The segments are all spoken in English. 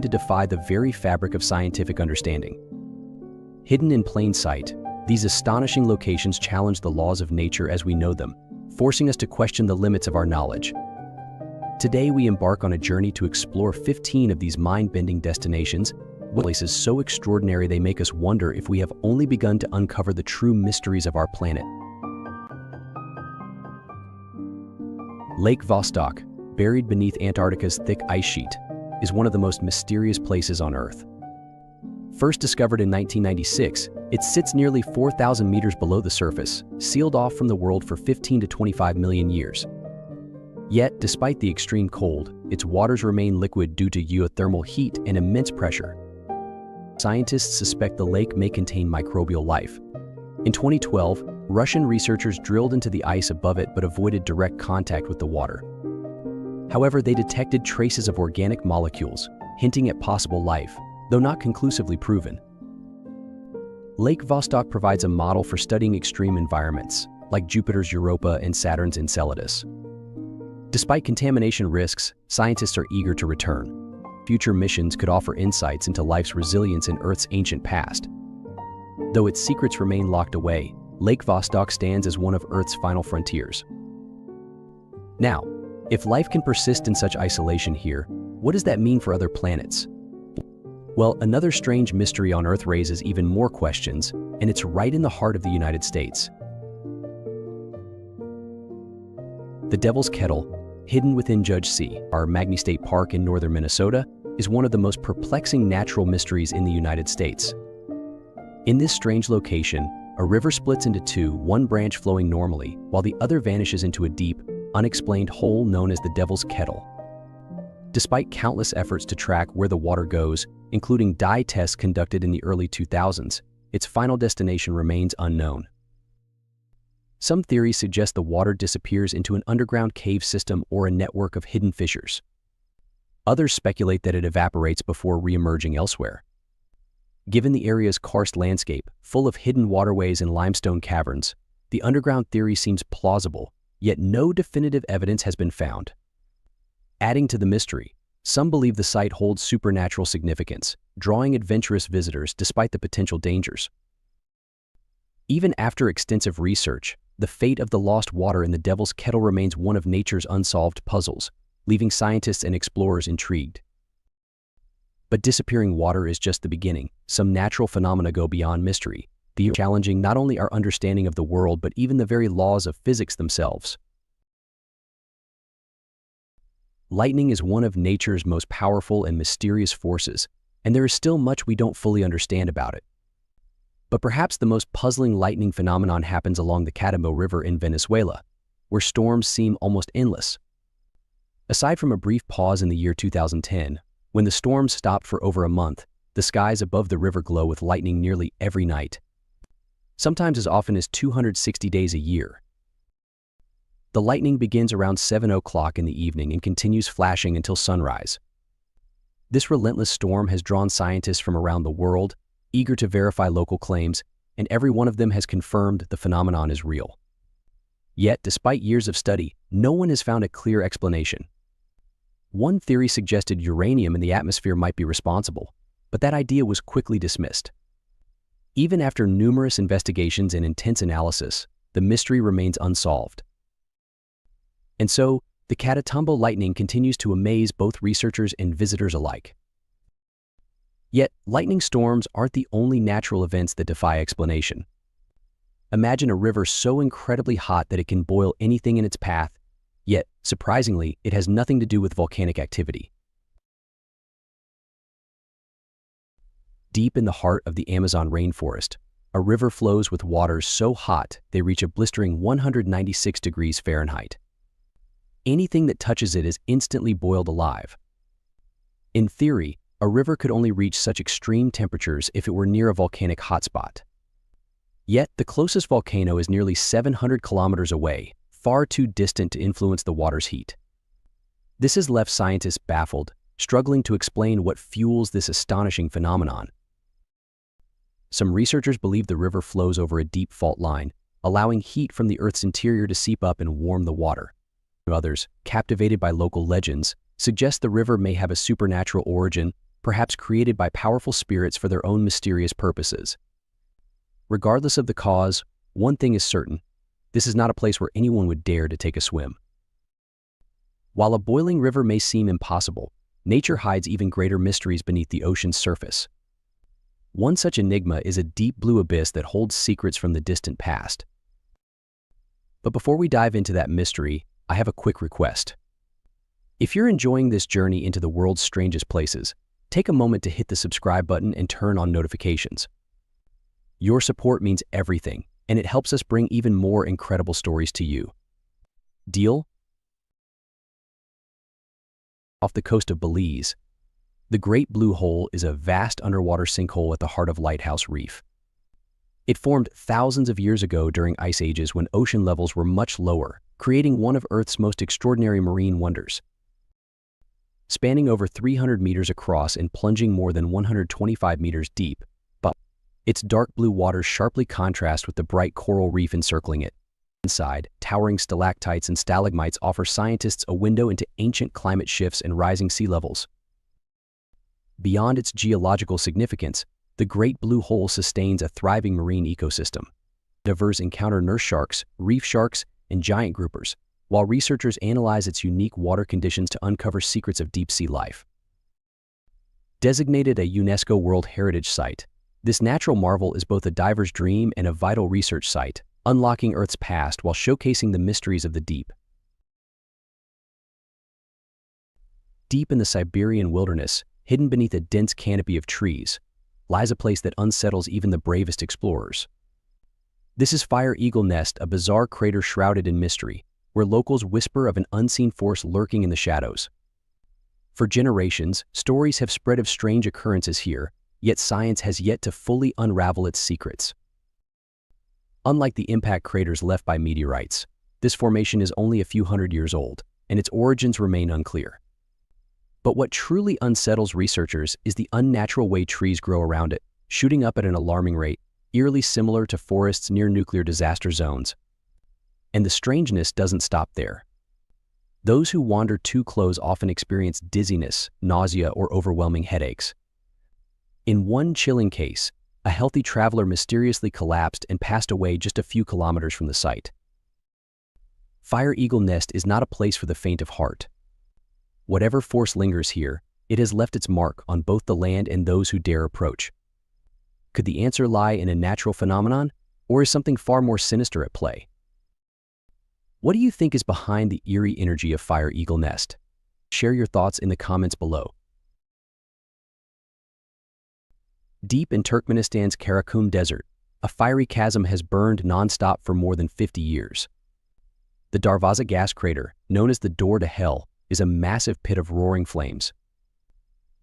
to defy the very fabric of scientific understanding. Hidden in plain sight, these astonishing locations challenge the laws of nature as we know them, forcing us to question the limits of our knowledge. Today, we embark on a journey to explore 15 of these mind-bending destinations, places so extraordinary they make us wonder if we have only begun to uncover the true mysteries of our planet. Lake Vostok, buried beneath Antarctica's thick ice sheet, is one of the most mysterious places on Earth. First discovered in 1996, it sits nearly 4,000 meters below the surface, sealed off from the world for 15 to 25 million years. Yet, despite the extreme cold, its waters remain liquid due to geothermal heat and immense pressure. Scientists suspect the lake may contain microbial life. In 2012, Russian researchers drilled into the ice above it but avoided direct contact with the water. However, they detected traces of organic molecules, hinting at possible life, though not conclusively proven. Lake Vostok provides a model for studying extreme environments, like Jupiter's Europa and Saturn's Enceladus. Despite contamination risks, scientists are eager to return. Future missions could offer insights into life's resilience in Earth's ancient past. Though its secrets remain locked away, Lake Vostok stands as one of Earth's final frontiers. Now, if life can persist in such isolation here, what does that mean for other planets? Well, another strange mystery on Earth raises even more questions, and it's right in the heart of the United States. The Devil's Kettle, hidden within Judge C. Our Magny State Park in northern Minnesota, is one of the most perplexing natural mysteries in the United States. In this strange location, a river splits into two, one branch flowing normally, while the other vanishes into a deep, unexplained hole known as the Devil's Kettle. Despite countless efforts to track where the water goes, including dye tests conducted in the early 2000s, its final destination remains unknown. Some theories suggest the water disappears into an underground cave system or a network of hidden fissures. Others speculate that it evaporates before re-emerging elsewhere. Given the area's karst landscape, full of hidden waterways and limestone caverns, the underground theory seems plausible, yet no definitive evidence has been found. Adding to the mystery, some believe the site holds supernatural significance, drawing adventurous visitors despite the potential dangers. Even after extensive research, the fate of the lost water in the Devil's Kettle remains one of nature's unsolved puzzles, leaving scientists and explorers intrigued. But disappearing water is just the beginning. Some natural phenomena go beyond mystery, challenging not only our understanding of the world but even the very laws of physics themselves. Lightning is one of nature's most powerful and mysterious forces, and there is still much we don't fully understand about it. But perhaps the most puzzling lightning phenomenon happens along the Catatumbo River in Venezuela, where storms seem almost endless. Aside from a brief pause in the year 2010, when the storms stopped for over a month, the skies above the river glow with lightning nearly every night, sometimes as often as 260 days a year. The lightning begins around 7 o'clock in the evening and continues flashing until sunrise. This relentless storm has drawn scientists from around the world, eager to verify local claims, and every one of them has confirmed the phenomenon is real. Yet, despite years of study, no one has found a clear explanation. One theory suggested uranium in the atmosphere might be responsible, but that idea was quickly dismissed. Even after numerous investigations and intense analysis, the mystery remains unsolved. And so, the Catatumbo lightning continues to amaze both researchers and visitors alike. Yet, lightning storms aren't the only natural events that defy explanation. Imagine a river so incredibly hot that it can boil anything in its path, yet, surprisingly, it has nothing to do with volcanic activity. Deep in the heart of the Amazon rainforest, a river flows with waters so hot they reach a blistering 196 degrees Fahrenheit. Anything that touches it is instantly boiled alive. In theory, a river could only reach such extreme temperatures if it were near a volcanic hotspot. Yet, the closest volcano is nearly 700 kilometers away, far too distant to influence the water's heat. This has left scientists baffled, struggling to explain what fuels this astonishing phenomenon. Some researchers believe the river flows over a deep fault line, allowing heat from the Earth's interior to seep up and warm the water. Others, captivated by local legends, suggest the river may have a supernatural origin, perhaps created by powerful spirits for their own mysterious purposes. Regardless of the cause, one thing is certain: this is not a place where anyone would dare to take a swim. While a boiling river may seem impossible, nature hides even greater mysteries beneath the ocean's surface. One such enigma is a deep blue abyss that holds secrets from the distant past. But before we dive into that mystery, I have a quick request. If you're enjoying this journey into the world's strangest places, take a moment to hit the subscribe button and turn on notifications. Your support means everything, and it helps us bring even more incredible stories to you. Deal? Off the coast of Belize, the Great Blue Hole is a vast underwater sinkhole at the heart of Lighthouse Reef. It formed thousands of years ago during ice ages when ocean levels were much lower, creating one of Earth's most extraordinary marine wonders. Spanning over 300 meters across and plunging more than 125 meters deep, its dark blue waters sharply contrast with the bright coral reef encircling it. Inside, towering stalactites and stalagmites offer scientists a window into ancient climate shifts and rising sea levels. Beyond its geological significance, the Great Blue Hole sustains a thriving marine ecosystem. Divers encounter nurse sharks, reef sharks, and giant groupers, while researchers analyze its unique water conditions to uncover secrets of deep-sea life. Designated a UNESCO World Heritage Site, this natural marvel is both a diver's dream and a vital research site, unlocking Earth's past while showcasing the mysteries of the deep. Deep in the Siberian wilderness, hidden beneath a dense canopy of trees, lies a place that unsettles even the bravest explorers. This is Fire Eagle Nest, a bizarre crater shrouded in mystery, where locals whisper of an unseen force lurking in the shadows. For generations, stories have spread of strange occurrences here, yet science has yet to fully unravel its secrets. Unlike the impact craters left by meteorites, this formation is only a few hundred years old, and its origins remain unclear. But what truly unsettles researchers is the unnatural way trees grow around it, shooting up at an alarming rate, eerily similar to forests near nuclear disaster zones. And the strangeness doesn't stop there. Those who wander too close often experience dizziness, nausea, or overwhelming headaches. In one chilling case, a healthy traveler mysteriously collapsed and passed away just a few kilometers from the site. Fire Eagle Nest is not a place for the faint of heart. Whatever force lingers here, it has left its mark on both the land and those who dare approach. Could the answer lie in a natural phenomenon, or is something far more sinister at play? What do you think is behind the eerie energy of Fire Eagle Nest? Share your thoughts in the comments below. Deep in Turkmenistan's Karakum Desert, a fiery chasm has burned non-stop for more than 50 years. The Darvaza gas crater, known as the Door to Hell, is a massive pit of roaring flames.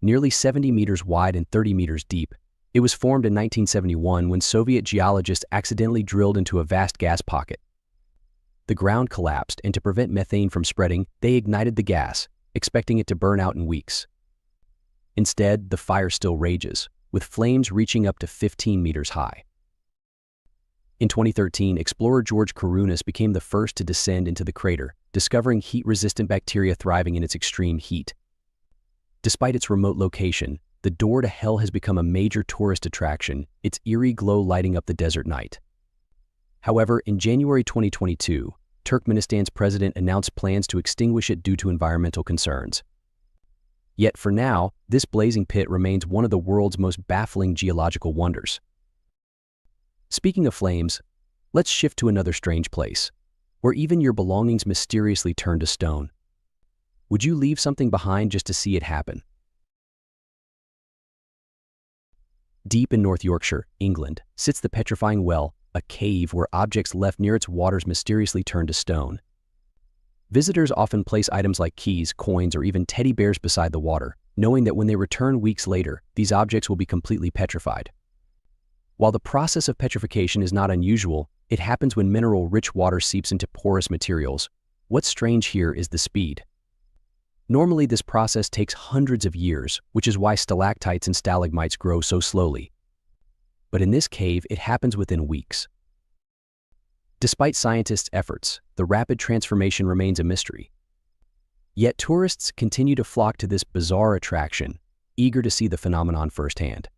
Nearly 70 meters wide and 30 meters deep, it was formed in 1971 when Soviet geologists accidentally drilled into a vast gas pocket. The ground collapsed, and to prevent methane from spreading, they ignited the gas, expecting it to burn out in weeks. Instead, the fire still rages, with flames reaching up to 15 meters high. In 2013, explorer George Kourounis became the first to descend into the crater, discovering heat-resistant bacteria thriving in its extreme heat. Despite its remote location, the Door to Hell has become a major tourist attraction, its eerie glow lighting up the desert night. However, in January 2022, Turkmenistan's president announced plans to extinguish it due to environmental concerns. Yet for now, this blazing pit remains one of the world's most baffling geological wonders. Speaking of flames, let's shift to another strange place, where even your belongings mysteriously turn to stone. Would you leave something behind just to see it happen? Deep in North Yorkshire, England, sits the Petrifying Well, a cave where objects left near its waters mysteriously turn to stone. Visitors often place items like keys, coins, or even teddy bears beside the water, knowing that when they return weeks later, these objects will be completely petrified. While the process of petrification is not unusual, it happens when mineral-rich water seeps into porous materials. What's strange here is the speed. Normally, this process takes hundreds of years, which is why stalactites and stalagmites grow so slowly. But in this cave, it happens within weeks. Despite scientists' efforts, the rapid transformation remains a mystery. Yet tourists continue to flock to this bizarre attraction, eager to see the phenomenon firsthand.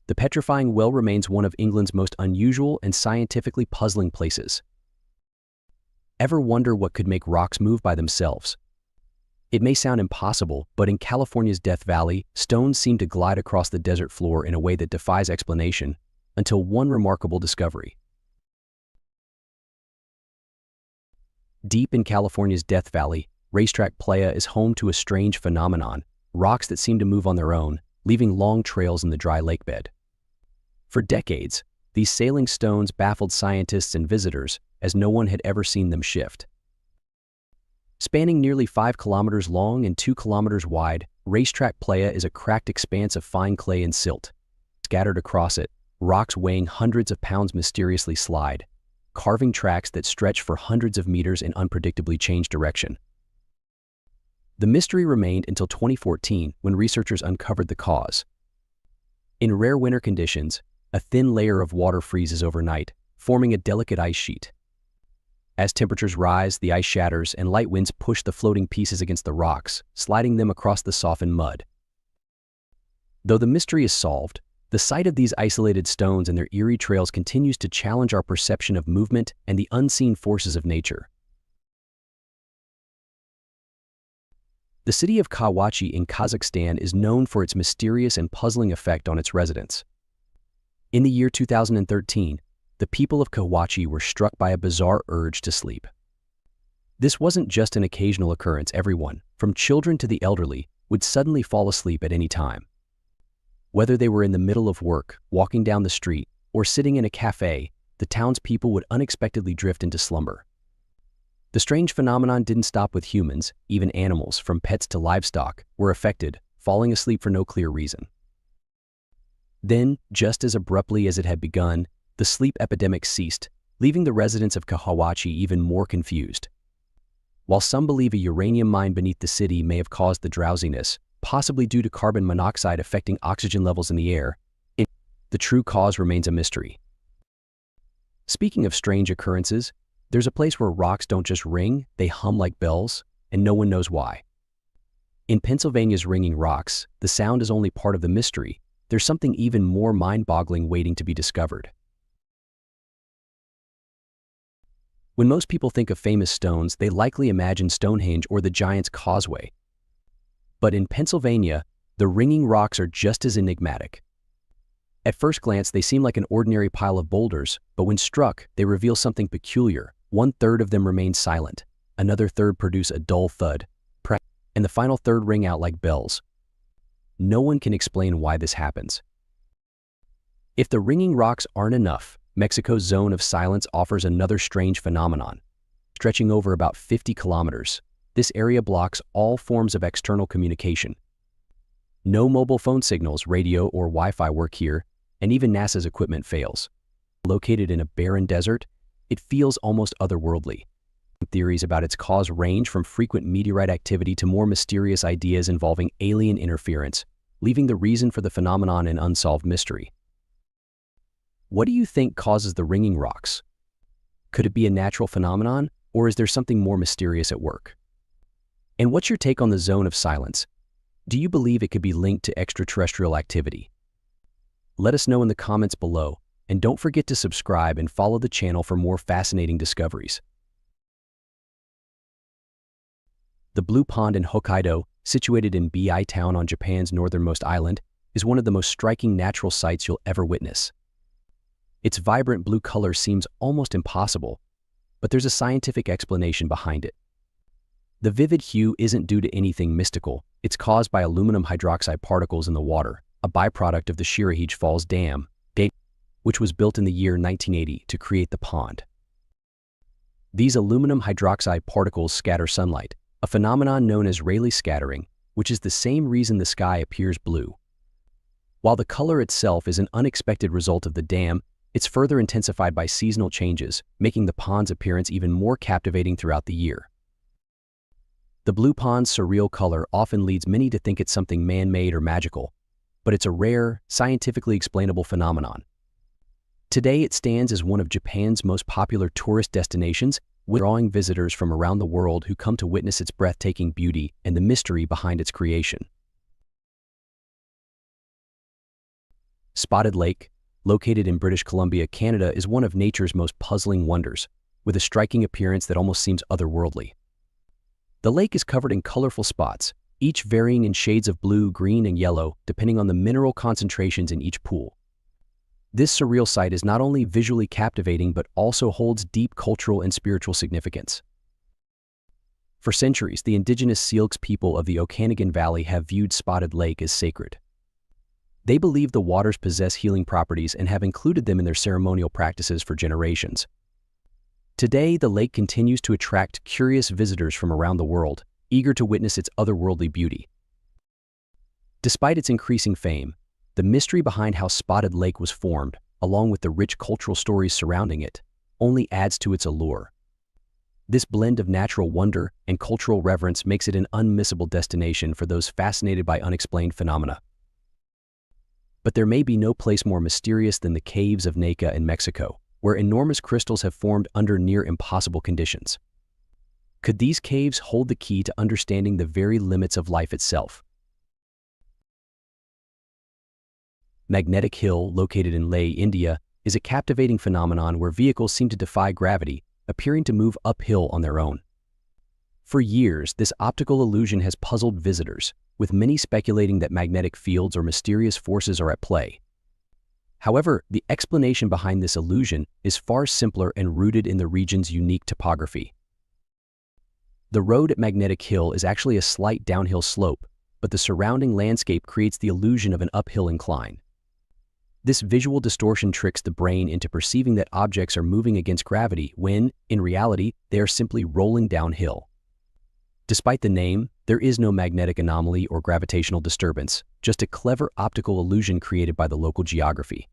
The Petrifying Well remains one of England's most unusual and scientifically puzzling places. Ever wonder what could make rocks move by themselves? It may sound impossible, but in California's Death Valley, stones seem to glide across the desert floor in a way that defies explanation, until one remarkable discovery. Deep in California's Death Valley, Racetrack Playa is home to a strange phenomenon, rocks that seem to move on their own, leaving long trails in the dry lakebed. For decades, these sailing stones baffled scientists and visitors, as no one had ever seen them shift. Spanning nearly 5 kilometers long and 2 kilometers wide, Racetrack Playa is a cracked expanse of fine clay and silt. Scattered across it, rocks weighing hundreds of pounds mysteriously slide, carving tracks that stretch for hundreds of meters in unpredictably changed direction. The mystery remained until 2014, when researchers uncovered the cause. In rare winter conditions, a thin layer of water freezes overnight, forming a delicate ice sheet. As temperatures rise, the ice shatters and light winds push the floating pieces against the rocks, sliding them across the softened mud. Though the mystery is solved, the sight of these isolated stones and their eerie trails continues to challenge our perception of movement and the unseen forces of nature. The city of Cahuachi in Kazakhstan is known for its mysterious and puzzling effect on its residents. In the year 2013, the people of Cahuachi were struck by a bizarre urge to sleep. This wasn't just an occasional occurrence. Everyone, from children to the elderly, would suddenly fall asleep at any time. Whether they were in the middle of work, walking down the street, or sitting in a cafe, the townspeople would unexpectedly drift into slumber. The strange phenomenon didn't stop with humans. Even animals, from pets to livestock, were affected, falling asleep for no clear reason. Then, just as abruptly as it had begun, the sleep epidemic ceased, leaving the residents of Cahuachi even more confused. While some believe a uranium mine beneath the city may have caused the drowsiness, possibly due to carbon monoxide affecting oxygen levels in the air, the true cause remains a mystery. Speaking of strange occurrences, there's a place where rocks don't just ring, they hum like bells, and no one knows why. In Pennsylvania's ringing rocks, the sound is only part of the mystery. There's something even more mind-boggling waiting to be discovered. When most people think of famous stones, they likely imagine Stonehenge or the Giant's Causeway. But in Pennsylvania, the ringing rocks are just as enigmatic. At first glance, they seem like an ordinary pile of boulders, but when struck, they reveal something peculiar. 1/3 of them remain silent, another third produce a dull thud, and the final third ring out like bells. No one can explain why this happens. If the ringing rocks aren't enough, Mexico's zone of silence offers another strange phenomenon. Stretching over about 50 kilometers, this area blocks all forms of external communication. No mobile phone signals, radio, or Wi-Fi work here, and even NASA's equipment fails. Located in a barren desert, it feels almost otherworldly. Theories about its cause range from frequent meteorite activity to more mysterious ideas involving alien interference, leaving the reason for the phenomenon an unsolved mystery. What do you think causes the ringing rocks? Could it be a natural phenomenon, or is there something more mysterious at work? And what's your take on the zone of silence? Do you believe it could be linked to extraterrestrial activity? Let us know in the comments below, and don't forget to subscribe and follow the channel for more fascinating discoveries. The Blue Pond in Hokkaido, situated in Bi Town on Japan's northernmost island, is one of the most striking natural sights you'll ever witness. Its vibrant blue color seems almost impossible, but there's a scientific explanation behind it. The vivid hue isn't due to anything mystical. It's caused by aluminum hydroxide particles in the water, a byproduct of the Shirahige Falls Dam, which was built in the year 1980 to create the pond. These aluminum hydroxide particles scatter sunlight, a phenomenon known as Rayleigh scattering, which is the same reason the sky appears blue. While the color itself is an unexpected result of the dam, it's further intensified by seasonal changes, making the pond's appearance even more captivating throughout the year. The blue pond's surreal color often leads many to think it's something man-made or magical, but it's a rare, scientifically explainable phenomenon. Today, it stands as one of Japan's most popular tourist destinations, drawing visitors from around the world who come to witness its breathtaking beauty and the mystery behind its creation. Spotted Lake, located in British Columbia, Canada, is one of nature's most puzzling wonders, with a striking appearance that almost seems otherworldly. The lake is covered in colorful spots, each varying in shades of blue, green, and yellow, depending on the mineral concentrations in each pool. This surreal sight is not only visually captivating but also holds deep cultural and spiritual significance. For centuries, the indigenous Syilx people of the Okanagan Valley have viewed Spotted Lake as sacred. They believe the waters possess healing properties and have included them in their ceremonial practices for generations. Today, the lake continues to attract curious visitors from around the world, eager to witness its otherworldly beauty. Despite its increasing fame, the mystery behind how Spotted Lake was formed, along with the rich cultural stories surrounding it, only adds to its allure. This blend of natural wonder and cultural reverence makes it an unmissable destination for those fascinated by unexplained phenomena. But there may be no place more mysterious than the caves of Naica in Mexico, where enormous crystals have formed under near impossible conditions. Could these caves hold the key to understanding the very limits of life itself? Magnetic Hill, located in Leh, India, is a captivating phenomenon where vehicles seem to defy gravity, appearing to move uphill on their own. For years, this optical illusion has puzzled visitors, with many speculating that magnetic fields or mysterious forces are at play. However, the explanation behind this illusion is far simpler and rooted in the region's unique topography. The road at Magnetic Hill is actually a slight downhill slope, but the surrounding landscape creates the illusion of an uphill incline. This visual distortion tricks the brain into perceiving that objects are moving against gravity when, in reality, they are simply rolling downhill. Despite the name, there is no magnetic anomaly or gravitational disturbance, just a clever optical illusion created by the local geography.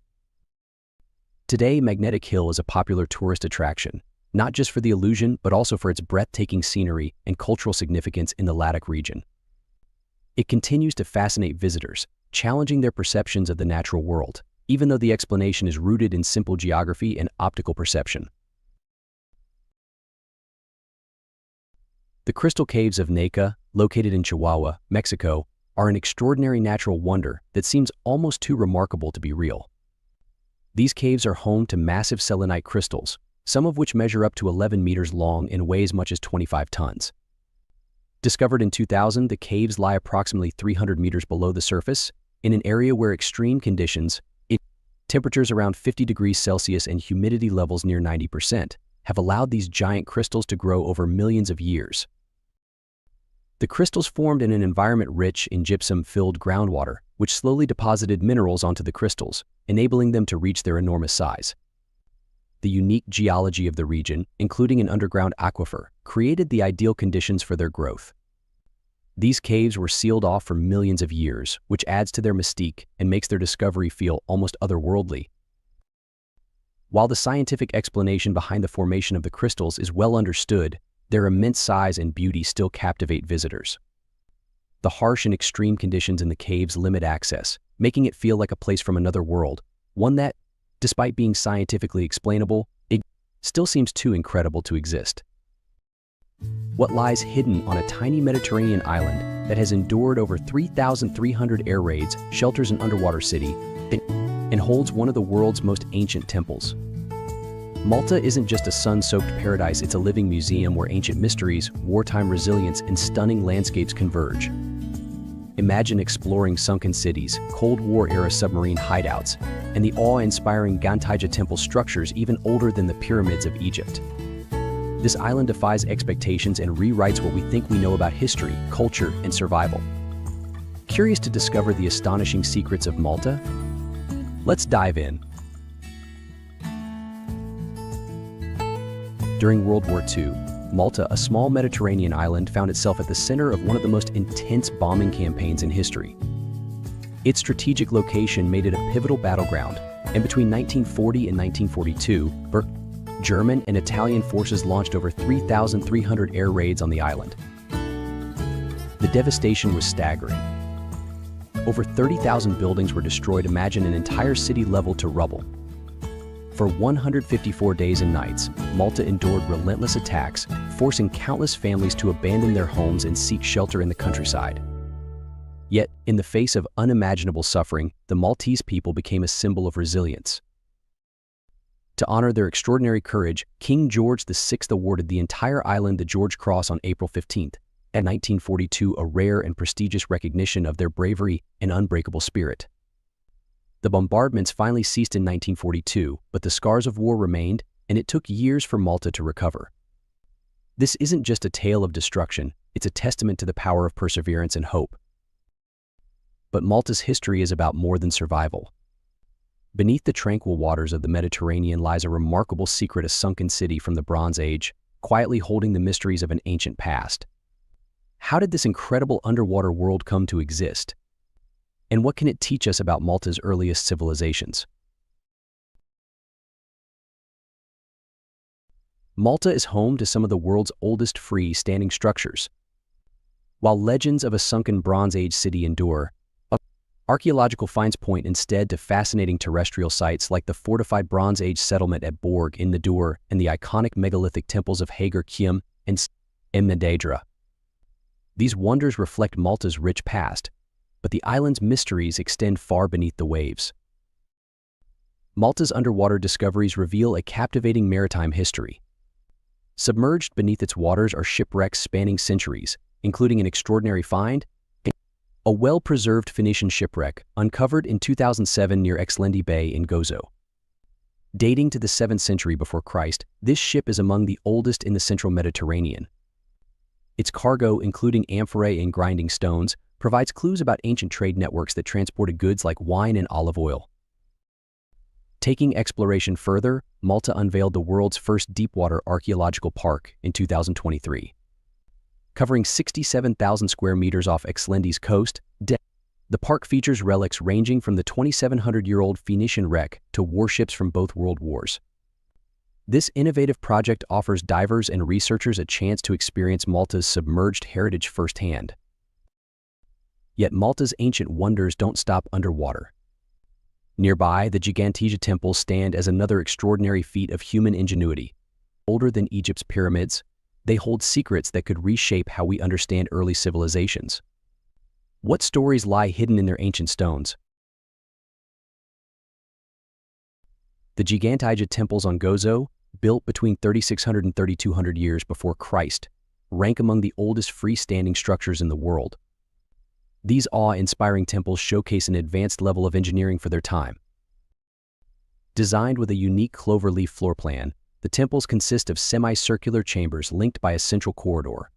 Today, Magnetic Hill is a popular tourist attraction, not just for the illusion, but also for its breathtaking scenery and cultural significance in the Ladakh region. It continues to fascinate visitors, challenging their perceptions of the natural world, even though the explanation is rooted in simple geography and optical perception. The crystal caves of Naica, located in Chihuahua, Mexico, are an extraordinary natural wonder that seems almost too remarkable to be real. These caves are home to massive selenite crystals, some of which measure up to 11 meters long and weigh as much as 25 tons. Discovered in 2000, the caves lie approximately 300 meters below the surface, in an area where extreme conditions, temperatures around 50 degrees Celsius and humidity levels near 90%, have allowed these giant crystals to grow over millions of years. The crystals formed in an environment rich in gypsum-filled groundwater, which slowly deposited minerals onto the crystals, enabling them to reach their enormous size. The unique geology of the region, including an underground aquifer, created the ideal conditions for their growth. These caves were sealed off for millions of years, which adds to their mystique and makes their discovery feel almost otherworldly. While the scientific explanation behind the formation of the crystals is well understood, their immense size and beauty still captivate visitors. The harsh and extreme conditions in the caves limit access, making it feel like a place from another world, one that, despite being scientifically explainable, it still seems too incredible to exist. What lies hidden on a tiny Mediterranean island that has endured over 3,300 air raids, shelters an underwater city, and holds one of the world's most ancient temples. Malta isn't just a sun-soaked paradise, it's a living museum where ancient mysteries, wartime resilience, and stunning landscapes converge. Imagine exploring sunken cities, Cold War-era submarine hideouts, and the awe-inspiring Gantija temple structures even older than the pyramids of Egypt. This island defies expectations and rewrites what we think we know about history, culture, and survival. Curious to discover the astonishing secrets of Malta? Let's dive in. During World War II, Malta, a small Mediterranean island, found itself at the center of one of the most intense bombing campaigns in history. Its strategic location made it a pivotal battleground, and between 1940 and 1942, German and Italian forces launched over 3,300 air raids on the island. The devastation was staggering. Over 30,000 buildings were destroyed. Imagine an entire city leveled to rubble. For 154 days and nights, Malta endured relentless attacks, forcing countless families to abandon their homes and seek shelter in the countryside. Yet, in the face of unimaginable suffering, the Maltese people became a symbol of resilience. To honor their extraordinary courage, King George VI awarded the entire island the George Cross on April 15th, in 1942, a rare and prestigious recognition of their bravery and unbreakable spirit. The bombardments finally ceased in 1942, but the scars of war remained, and it took years for Malta to recover. This isn't just a tale of destruction, it's a testament to the power of perseverance and hope. But Malta's history is about more than survival. Beneath the tranquil waters of the Mediterranean lies a remarkable secret, a sunken city from the Bronze Age, quietly holding the mysteries of an ancient past. How did this incredible underwater world come to exist? And what can it teach us about Malta's earliest civilizations? Malta is home to some of the world's oldest free-standing structures. While legends of a sunken Bronze Age city endure, archaeological finds point instead to fascinating terrestrial sites like the fortified Bronze Age settlement at Borg in Nador and the iconic megalithic temples of Hagar Kyum and Mnadadra. These wonders reflect Malta's rich past, but the island's mysteries extend far beneath the waves. Malta's underwater discoveries reveal a captivating maritime history. Submerged beneath its waters are shipwrecks spanning centuries, including an extraordinary find, a well-preserved Phoenician shipwreck uncovered in 2007 near Exlendi Bay in Gozo. Dating to the 7th century before Christ, this ship is among the oldest in the central Mediterranean. Its cargo, including amphorae and grinding stones, provides clues about ancient trade networks that transported goods like wine and olive oil. Taking exploration further, Malta unveiled the world's first deepwater archaeological park in 2023. Covering 67,000 square meters off Exlendi's coast, the park features relics ranging from the 2,700-year-old Phoenician wreck to warships from both world wars. This innovative project offers divers and researchers a chance to experience Malta's submerged heritage firsthand. Yet Malta's ancient wonders don't stop underwater. Nearby, the Giganteja temples stand as another extraordinary feat of human ingenuity. Older than Egypt's pyramids, they hold secrets that could reshape how we understand early civilizations. What stories lie hidden in their ancient stones? The Giganteja temples on Gozo, built between 3,600 and 3,200 years before Christ, rank among the oldest freestanding structures in the world. These awe-inspiring temples showcase an advanced level of engineering for their time. Designed with a unique cloverleaf floor plan, the temples consist of semicircular chambers linked by a central corridor.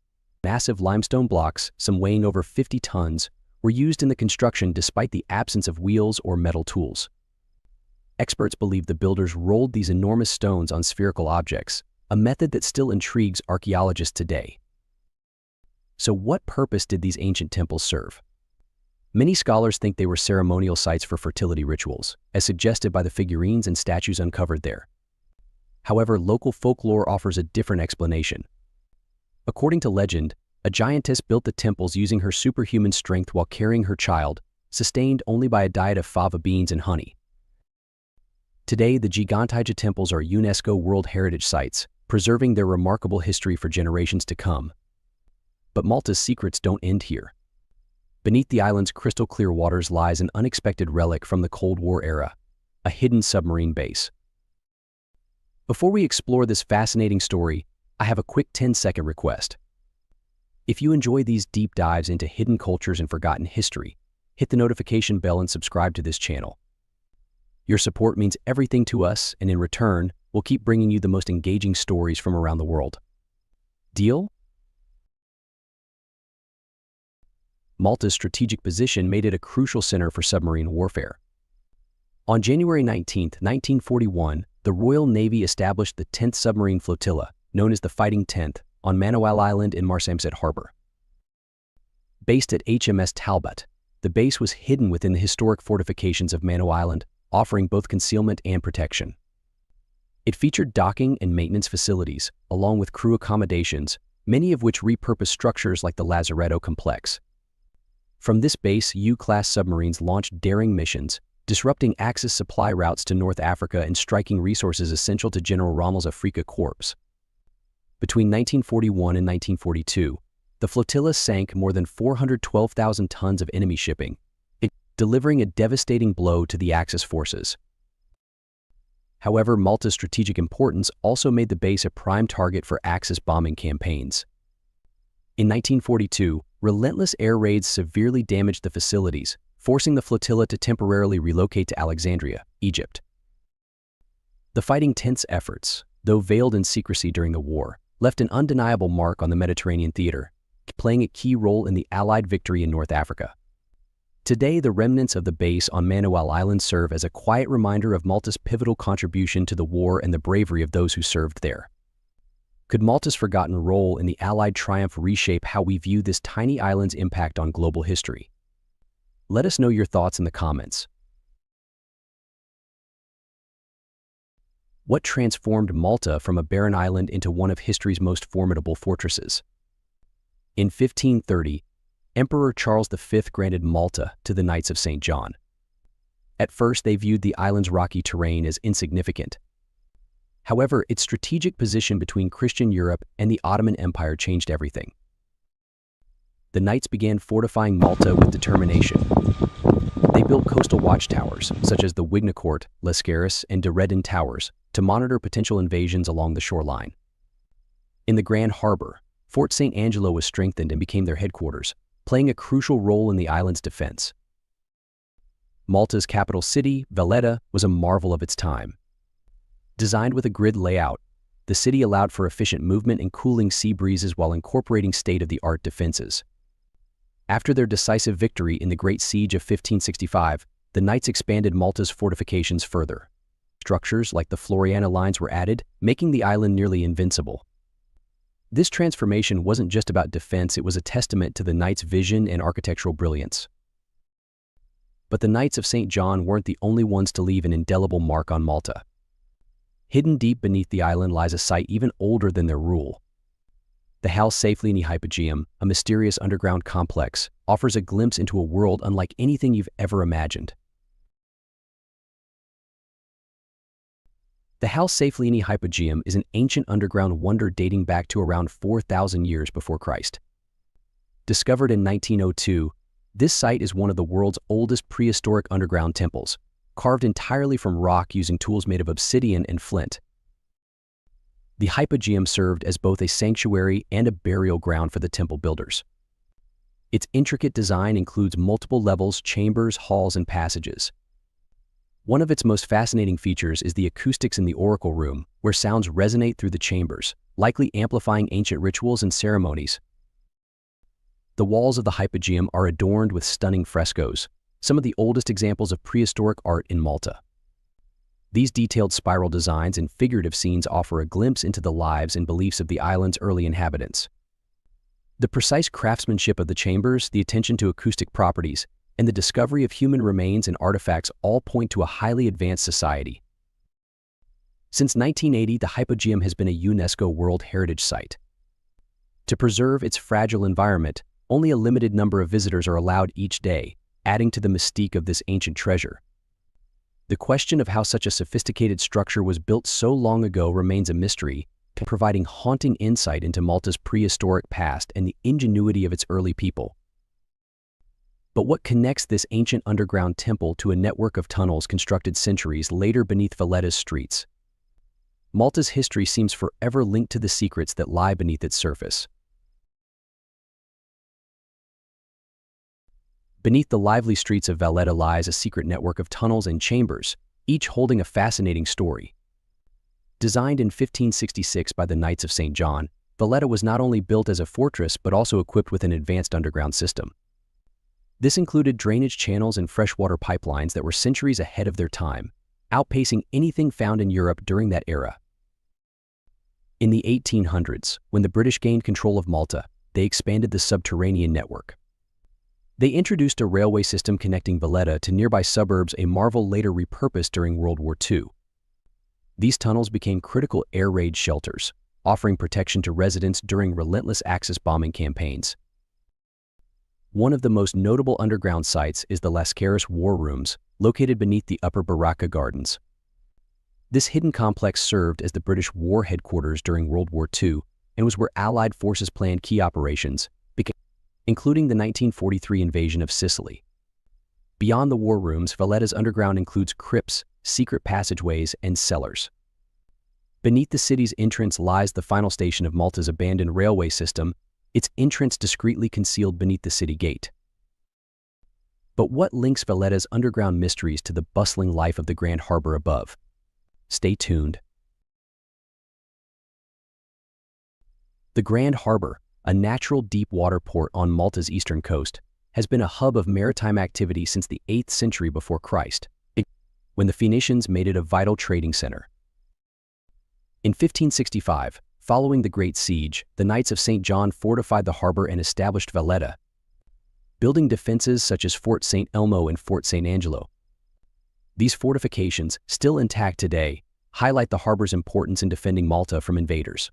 Massive limestone blocks, some weighing over 50 tons, were used in the construction despite the absence of wheels or metal tools. Experts believe the builders rolled these enormous stones on spherical objects, a method that still intrigues archaeologists today. So what purpose did these ancient temples serve? Many scholars think they were ceremonial sites for fertility rituals, as suggested by the figurines and statues uncovered there. However, local folklore offers a different explanation. According to legend, a giantess built the temples using her superhuman strength while carrying her child, sustained only by a diet of fava beans and honey. Today, the Giganteja temples are UNESCO World Heritage Sites, preserving their remarkable history for generations to come. But Malta's secrets don't end here. Beneath the island's crystal-clear waters lies an unexpected relic from the Cold War era, a hidden submarine base. Before we explore this fascinating story, I have a quick 10-second request. If you enjoy these deep dives into hidden cultures and forgotten history, hit the notification bell and subscribe to this channel. Your support means everything to us, and in return, we'll keep bringing you the most engaging stories from around the world. Deal? Malta's strategic position made it a crucial center for submarine warfare. On January 19, 1941, the Royal Navy established the 10th Submarine Flotilla, known as the Fighting Tenth, on Manuel Island in Marsamxett Harbor. Based at HMS Talbot, the base was hidden within the historic fortifications of Manuel Island, offering both concealment and protection. It featured docking and maintenance facilities, along with crew accommodations, many of which repurposed structures like the Lazaretto complex. From this base, U-class submarines launched daring missions, disrupting Axis supply routes to North Africa and striking resources essential to General Rommel's Afrika Korps. Between 1941 and 1942, the flotilla sank more than 412,000 tons of enemy shipping, delivering a devastating blow to the Axis forces. However, Malta's strategic importance also made the base a prime target for Axis bombing campaigns. In 1942, relentless air raids severely damaged the facilities, forcing the flotilla to temporarily relocate to Alexandria, Egypt. The fighting tense efforts, though veiled in secrecy during the war, left an undeniable mark on the Mediterranean theater, playing a key role in the Allied victory in North Africa. Today, the remnants of the base on Manuel Island serve as a quiet reminder of Malta's pivotal contribution to the war and the bravery of those who served there. Could Malta's forgotten role in the Allied triumph reshape how we view this tiny island's impact on global history? Let us know your thoughts in the comments. What transformed Malta from a barren island into one of history's most formidable fortresses? In 1530, Emperor Charles V granted Malta to the Knights of St. John. At first, they viewed the island's rocky terrain as insignificant. However, its strategic position between Christian Europe and the Ottoman Empire changed everything. The Knights began fortifying Malta with determination. They built coastal watchtowers, such as the Wignacourt, Lascaris, and De Redon towers, to monitor potential invasions along the shoreline. In the Grand Harbor, Fort St. Angelo was strengthened and became their headquarters, playing a crucial role in the island's defense. Malta's capital city, Valletta, was a marvel of its time. Designed with a grid layout, the city allowed for efficient movement and cooling sea breezes while incorporating state-of-the-art defenses. After their decisive victory in the Great Siege of 1565, the Knights expanded Malta's fortifications further. Structures like the Floriana lines were added, making the island nearly invincible. This transformation wasn't just about defense, it was a testament to the Knights' vision and architectural brilliance. But the Knights of St. John weren't the only ones to leave an indelible mark on Malta. Hidden deep beneath the island lies a site even older than their rule. The House Saflieni Hypogeum, a mysterious underground complex, offers a glimpse into a world unlike anything you've ever imagined. The House Saflieni Hypogeum is an ancient underground wonder dating back to around 4,000 years before Christ. Discovered in 1902, this site is one of the world's oldest prehistoric underground temples, carved entirely from rock using tools made of obsidian and flint. The Hypogeum served as both a sanctuary and a burial ground for the temple builders. Its intricate design includes multiple levels, chambers, halls, and passages. One of its most fascinating features is the acoustics in the oracle room, where sounds resonate through the chambers, likely amplifying ancient rituals and ceremonies. The walls of the Hypogeum are adorned with stunning frescoes, some of the oldest examples of prehistoric art in Malta. These detailed spiral designs and figurative scenes offer a glimpse into the lives and beliefs of the island's early inhabitants. The precise craftsmanship of the chambers, the attention to acoustic properties, and the discovery of human remains and artifacts all point to a highly advanced society. Since 1980, the Hypogeum has been a UNESCO World Heritage Site. To preserve its fragile environment, only a limited number of visitors are allowed each day, adding to the mystique of this ancient treasure. The question of how such a sophisticated structure was built so long ago remains a mystery, providing haunting insight into Malta's prehistoric past and the ingenuity of its early people. But what connects this ancient underground temple to a network of tunnels constructed centuries later beneath Valletta's streets? Malta's history seems forever linked to the secrets that lie beneath its surface. Beneath the lively streets of Valletta lies a secret network of tunnels and chambers, each holding a fascinating story. Designed in 1566 by the Knights of St. John, Valletta was not only built as a fortress but also equipped with an advanced underground system. This included drainage channels and freshwater pipelines that were centuries ahead of their time, outpacing anything found in Europe during that era. In the 1800s, when the British gained control of Malta, they expanded the subterranean network. They introduced a railway system connecting Valletta to nearby suburbs, a marvel later repurposed during World War II. These tunnels became critical air raid shelters, offering protection to residents during relentless Axis bombing campaigns. One of the most notable underground sites is the Lascaris War Rooms, located beneath the Upper Baraka Gardens. This hidden complex served as the British war headquarters during World War II and was where Allied forces planned key operations, including the 1943 invasion of Sicily. Beyond the war rooms, Valletta's underground includes crypts, secret passageways, and cellars. Beneath the city's entrance lies the final station of Malta's abandoned railway system, its entrance discreetly concealed beneath the city gate. But what links Valletta's underground mysteries to the bustling life of the Grand Harbor above? Stay tuned. The Grand Harbor, a natural deep-water port on Malta's eastern coast, has been a hub of maritime activity since the 8th century before Christ, when the Phoenicians made it a vital trading center. In 1565, following the Great Siege, the Knights of St. John fortified the harbor and established Valletta, building defenses such as Fort St. Elmo and Fort St. Angelo. These fortifications, still intact today, highlight the harbor's importance in defending Malta from invaders.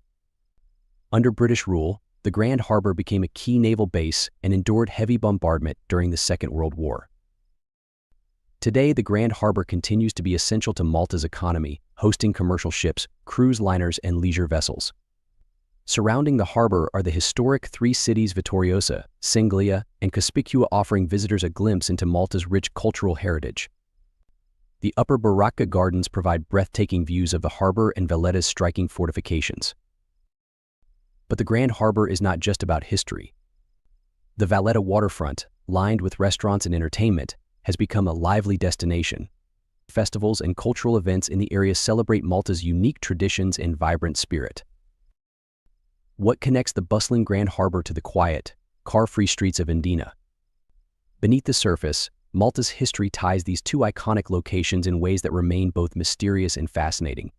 Under British rule, the Grand Harbor became a key naval base and endured heavy bombardment during the Second World War. Today, the Grand Harbor continues to be essential to Malta's economy, hosting commercial ships, cruise liners, and leisure vessels. Surrounding the harbor are the historic three cities Vittoriosa, Singlia, and Cospicua, offering visitors a glimpse into Malta's rich cultural heritage. The Upper Baracca Gardens provide breathtaking views of the harbor and Valletta's striking fortifications. But the Grand Harbor is not just about history. The Valletta waterfront, lined with restaurants and entertainment, has become a lively destination. Festivals and cultural events in the area celebrate Malta's unique traditions and vibrant spirit. What connects the bustling Grand Harbor to the quiet, car-free streets of Endina? Beneath the surface, Malta's history ties these two iconic locations in ways that remain both mysterious and fascinating.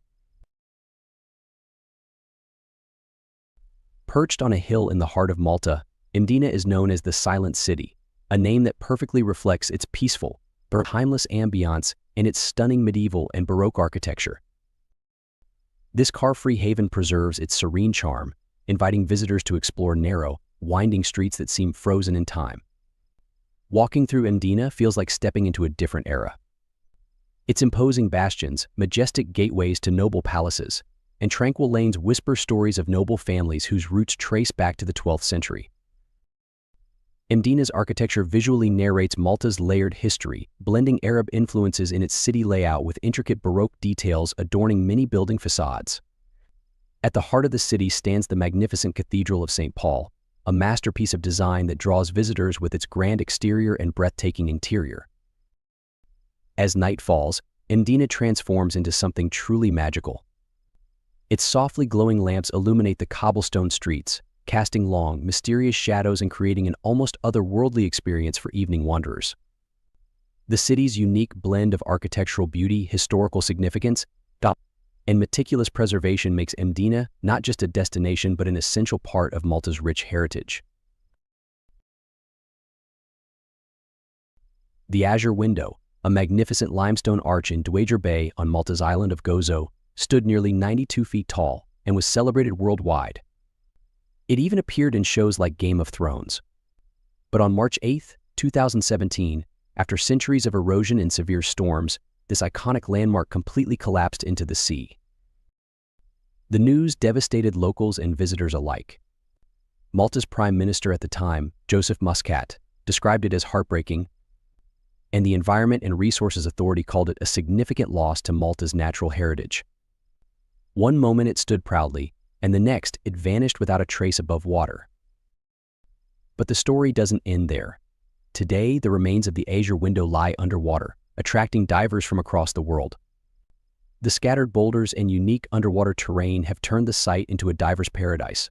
Perched on a hill in the heart of Malta, Endina is known as the Silent City, a name that perfectly reflects its peaceful, but timeless ambiance and its stunning medieval and Baroque architecture. This car-free haven preserves its serene charm, inviting visitors to explore narrow, winding streets that seem frozen in time. Walking through Endina feels like stepping into a different era. Its imposing bastions, majestic gateways to noble palaces, and tranquil lanes whisper stories of noble families whose roots trace back to the 12th century. Endina's architecture visually narrates Malta's layered history, blending Arab influences in its city layout with intricate Baroque details adorning many building facades. At the heart of the city stands the magnificent Cathedral of St. Paul, a masterpiece of design that draws visitors with its grand exterior and breathtaking interior. As night falls, Endina transforms into something truly magical. Its softly glowing lamps illuminate the cobblestone streets, casting long, mysterious shadows and creating an almost otherworldly experience for evening wanderers. The city's unique blend of architectural beauty, historical significance, and meticulous preservation makes Endina not just a destination but an essential part of Malta's rich heritage. The Azure Window, a magnificent limestone arch in Dwejer Bay on Malta's island of Gozo, stood nearly 92 feet tall and was celebrated worldwide. It even appeared in shows like Game of Thrones. But on March 8, 2017, after centuries of erosion and severe storms, this iconic landmark completely collapsed into the sea. The news devastated locals and visitors alike. Malta's Prime Minister at the time, Joseph Muscat, described it as heartbreaking, and the Environment and Resources Authority called it a significant loss to Malta's natural heritage. One moment it stood proudly, and the next it vanished without a trace above water. But the story doesn't end there. Today, the remains of the Azure Window lie underwater, attracting divers from across the world. The scattered boulders and unique underwater terrain have turned the site into a diver's paradise.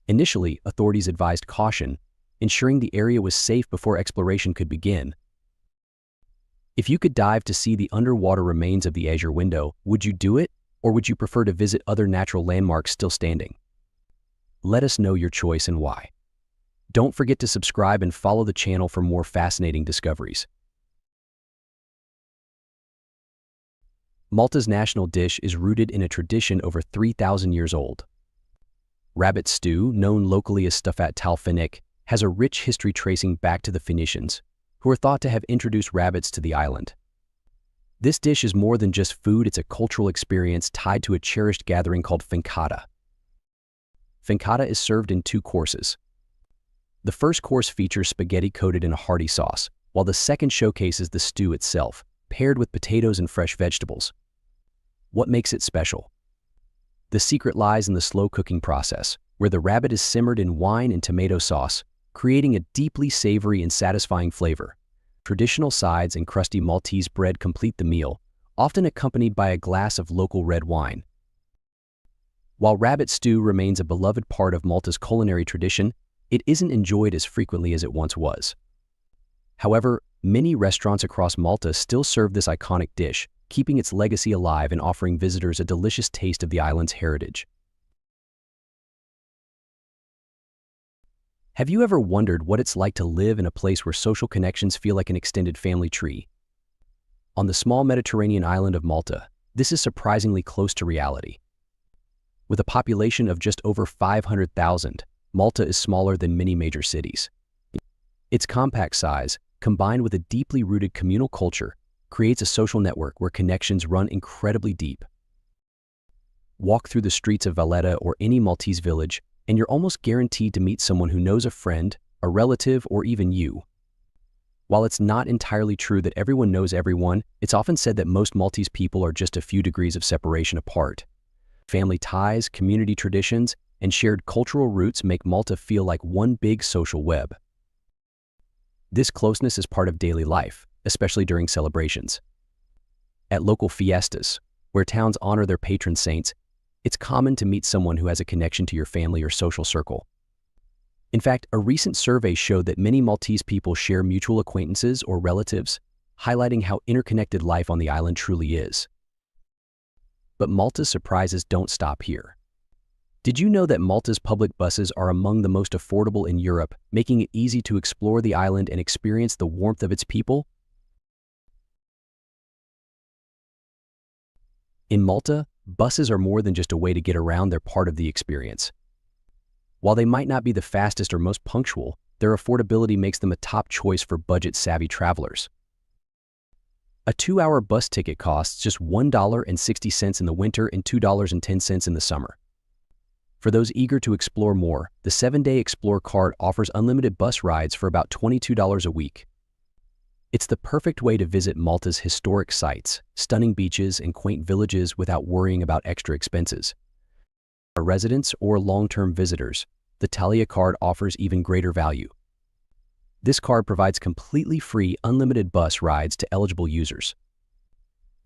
Initially, authorities advised caution, ensuring the area was safe before exploration could begin. If you could dive to see the underwater remains of the Azure Window, would you do it, or would you prefer to visit other natural landmarks still standing? Let us know your choice and why. Don't forget to subscribe and follow the channel for more fascinating discoveries. Malta's national dish is rooted in a tradition over 3,000 years old. Rabbit stew, known locally as stuffat talfinik, has a rich history tracing back to the Phoenicians, who are thought to have introduced rabbits to the island. This dish is more than just food, it's a cultural experience tied to a cherished gathering called fincata. Fincata is served in two courses. The first course features spaghetti coated in a hearty sauce, while the second showcases the stew itself, paired with potatoes and fresh vegetables. What makes it special? The secret lies in the slow cooking process, where the rabbit is simmered in wine and tomato sauce, creating a deeply savory and satisfying flavor. Traditional sides and crusty Maltese bread complete the meal, often accompanied by a glass of local red wine. While rabbit stew remains a beloved part of Malta's culinary tradition, it isn't enjoyed as frequently as it once was. However, many restaurants across Malta still serve this iconic dish, keeping its legacy alive and offering visitors a delicious taste of the island's heritage. Have you ever wondered what it's like to live in a place where social connections feel like an extended family tree? On the small Mediterranean island of Malta, this is surprisingly close to reality. With a population of just over 500,000, Malta is smaller than many major cities. Its compact size, combined with a deeply rooted communal culture, creates a social network where connections run incredibly deep. Walk through the streets of Valletta or any Maltese village, and you're almost guaranteed to meet someone who knows a friend, a relative, or even you. While it's not entirely true that everyone knows everyone, it's often said that most Maltese people are just a few degrees of separation apart. Family ties, community traditions, and shared cultural roots make Malta feel like one big social web. This closeness is part of daily life, especially during celebrations. At local fiestas, where towns honor their patron saints, it's common to meet someone who has a connection to your family or social circle. In fact, a recent survey showed that many Maltese people share mutual acquaintances or relatives, highlighting how interconnected life on the island truly is. But Malta's surprises don't stop here. Did you know that Malta's public buses are among the most affordable in Europe, making it easy to explore the island and experience the warmth of its people? In Malta, buses are more than just a way to get around, they're part of the experience. While they might not be the fastest or most punctual, their affordability makes them a top choice for budget-savvy travelers. A 2-hour bus ticket costs just $1.60 in the winter and $2.10 in the summer. For those eager to explore more, the 7-day Explore card offers unlimited bus rides for about $22 a week. It's the perfect way to visit Malta's historic sites, stunning beaches, and quaint villages without worrying about extra expenses. For residents or long-term visitors, the Thalia card offers even greater value. This card provides completely free, unlimited bus rides to eligible users.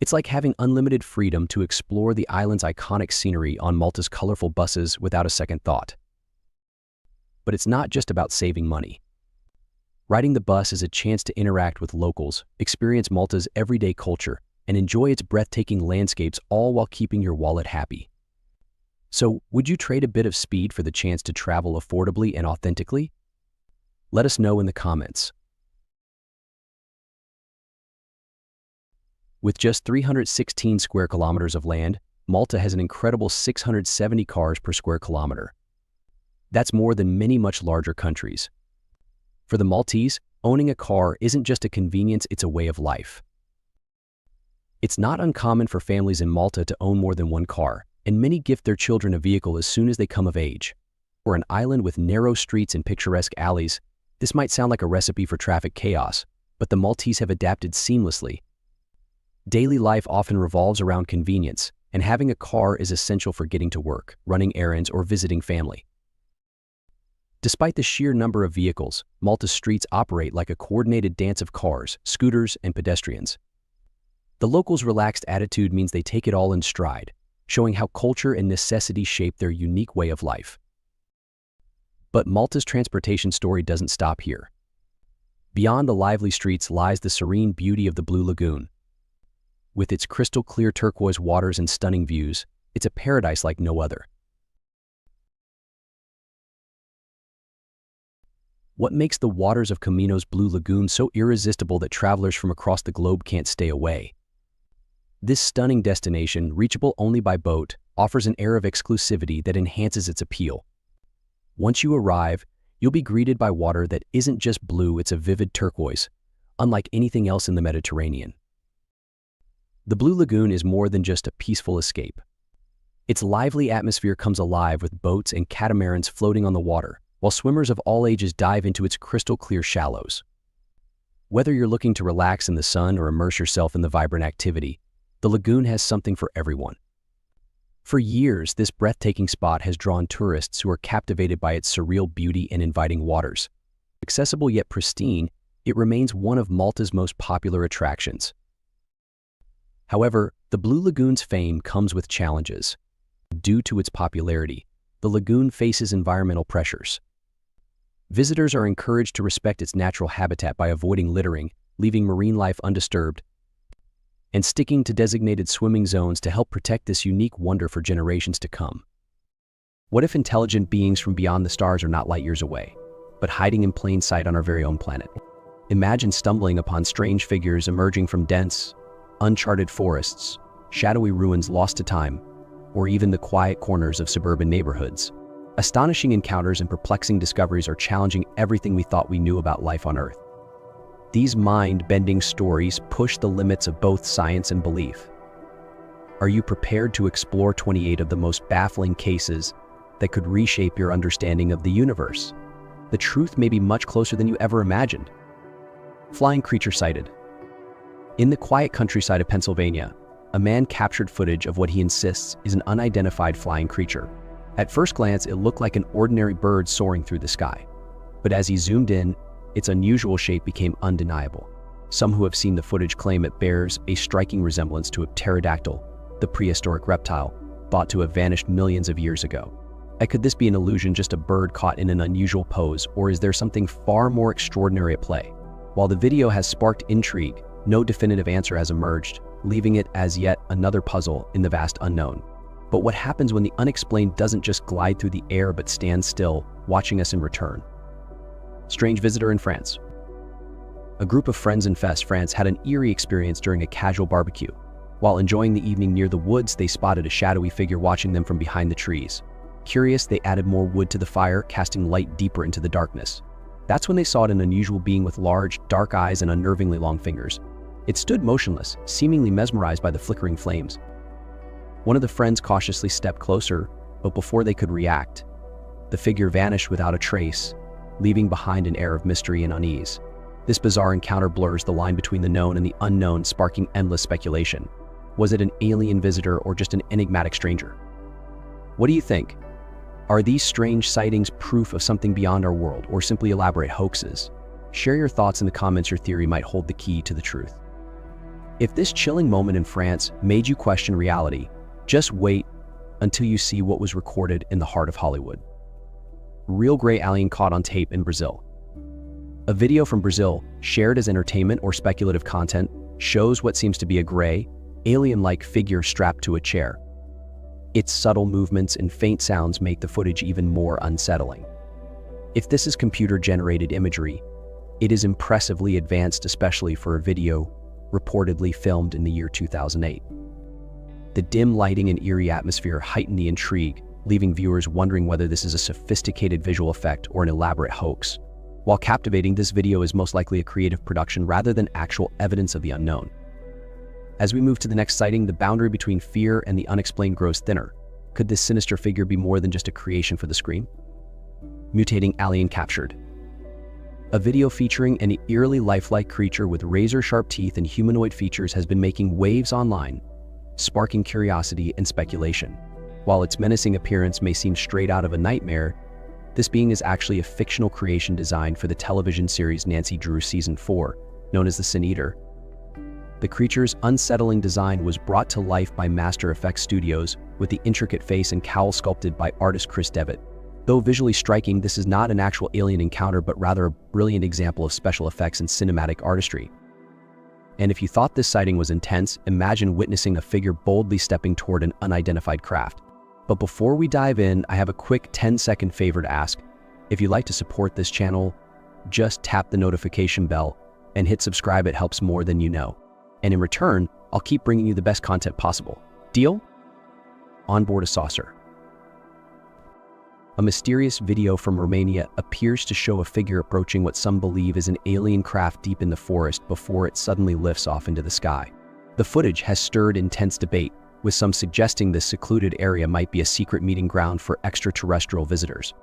It's like having unlimited freedom to explore the island's iconic scenery on Malta's colorful buses without a second thought. But it's not just about saving money. Riding the bus is a chance to interact with locals, experience Malta's everyday culture, and enjoy its breathtaking landscapes, all while keeping your wallet happy. So, would you trade a bit of speed for the chance to travel affordably and authentically? Let us know in the comments. With just 316 square kilometers of land, Malta has an incredible 670 cars per square kilometer. That's more than many much larger countries. For the Maltese, owning a car isn't just a convenience, it's a way of life. It's not uncommon for families in Malta to own more than one car, and many gift their children a vehicle as soon as they come of age. For an island with narrow streets and picturesque alleys, this might sound like a recipe for traffic chaos, but the Maltese have adapted seamlessly. Daily life often revolves around convenience, and having a car is essential for getting to work, running errands, or visiting family. Despite the sheer number of vehicles, Malta's streets operate like a coordinated dance of cars, scooters, and pedestrians. The locals' relaxed attitude means they take it all in stride, showing how culture and necessity shape their unique way of life. But Malta's transportation story doesn't stop here. Beyond the lively streets lies the serene beauty of the Blue Lagoon. With its crystal-clear turquoise waters and stunning views, it's a paradise like no other. What makes the waters of Camino's Blue Lagoon so irresistible that travelers from across the globe can't stay away? This stunning destination, reachable only by boat, offers an air of exclusivity that enhances its appeal. Once you arrive, you'll be greeted by water that isn't just blue, it's a vivid turquoise, unlike anything else in the Mediterranean. The Blue Lagoon is more than just a peaceful escape. Its lively atmosphere comes alive with boats and catamarans floating on the water, while swimmers of all ages dive into its crystal-clear shallows. Whether you're looking to relax in the sun or immerse yourself in the vibrant activity, the lagoon has something for everyone. For years, this breathtaking spot has drawn tourists who are captivated by its surreal beauty and inviting waters. Accessible yet pristine, it remains one of Malta's most popular attractions. However, the Blue Lagoon's fame comes with challenges. Due to its popularity, the lagoon faces environmental pressures. Visitors are encouraged to respect its natural habitat by avoiding littering, leaving marine life undisturbed, and sticking to designated swimming zones to help protect this unique wonder for generations to come. What if intelligent beings from beyond the stars are not light years away, but hiding in plain sight on our very own planet? Imagine stumbling upon strange figures emerging from dense, uncharted forests, shadowy ruins lost to time, or even the quiet corners of suburban neighborhoods. Astonishing encounters and perplexing discoveries are challenging everything we thought we knew about life on Earth. These mind-bending stories push the limits of both science and belief. Are you prepared to explore 28 of the most baffling cases that could reshape your understanding of the universe? The truth may be much closer than you ever imagined. Flying creature sighted. In the quiet countryside of Pennsylvania, a man captured footage of what he insists is an unidentified flying creature. At first glance, it looked like an ordinary bird soaring through the sky. But as he zoomed in, its unusual shape became undeniable. Some who have seen the footage claim it bears a striking resemblance to a pterodactyl, the prehistoric reptile, thought to have vanished millions of years ago. Could this be an illusion, just a bird caught in an unusual pose, or is there something far more extraordinary at play? While the video has sparked intrigue, no definitive answer has emerged, leaving it as yet another puzzle in the vast unknown. But what happens when the unexplained doesn't just glide through the air but stands still, watching us in return? Strange visitor in France. A group of friends in Fès, France had an eerie experience during a casual barbecue. While enjoying the evening near the woods, they spotted a shadowy figure watching them from behind the trees. Curious, they added more wood to the fire, casting light deeper into the darkness. That's when they saw an unusual being with large, dark eyes and unnervingly long fingers. It stood motionless, seemingly mesmerized by the flickering flames. One of the friends cautiously stepped closer, but before they could react, the figure vanished without a trace, leaving behind an air of mystery and unease. This bizarre encounter blurs the line between the known and the unknown, sparking endless speculation. Was it an alien visitor or just an enigmatic stranger? What do you think? Are these strange sightings proof of something beyond our world, or simply elaborate hoaxes? Share your thoughts in the comments. Your theory might hold the key to the truth. If this chilling moment in France made you question reality, just wait until you see what was recorded in the heart of Hollywood. Real gray alien caught on tape in Brazil. A video from Brazil, shared as entertainment or speculative content, shows what seems to be a gray, alien-like figure strapped to a chair. Its subtle movements and faint sounds make the footage even more unsettling. If this is computer-generated imagery, it is impressively advanced, especially for a video reportedly filmed in the year 2008. The dim lighting and eerie atmosphere heighten the intrigue, leaving viewers wondering whether this is a sophisticated visual effect or an elaborate hoax. While captivating, this video is most likely a creative production rather than actual evidence of the unknown. As we move to the next sighting, the boundary between fear and the unexplained grows thinner. Could this sinister figure be more than just a creation for the screen? Mutating alien captured. A video featuring an eerily lifelike creature with razor-sharp teeth and humanoid features has been making waves online, sparking curiosity and speculation. While its menacing appearance may seem straight out of a nightmare, this being is actually a fictional creation designed for the television series Nancy Drew Season 4, known as the Sin Eater. The creature's unsettling design was brought to life by Master Effects Studios, with the intricate face and cowl sculpted by artist Chris Devitt. Though visually striking, this is not an actual alien encounter, but rather a brilliant example of special effects and cinematic artistry. And if you thought this sighting was intense, imagine witnessing a figure boldly stepping toward an unidentified craft. But before we dive in, I have a quick 10-second favor to ask. If you'd like to support this channel, just tap the notification bell and hit subscribe. It helps more than you know. And in return, I'll keep bringing you the best content possible. Deal? On board a saucer. A mysterious video from Romania appears to show a figure approaching what some believe is an alien craft deep in the forest before it suddenly lifts off into the sky. The footage has stirred intense debate, with some suggesting this secluded area might be a secret meeting ground for extraterrestrial visitors.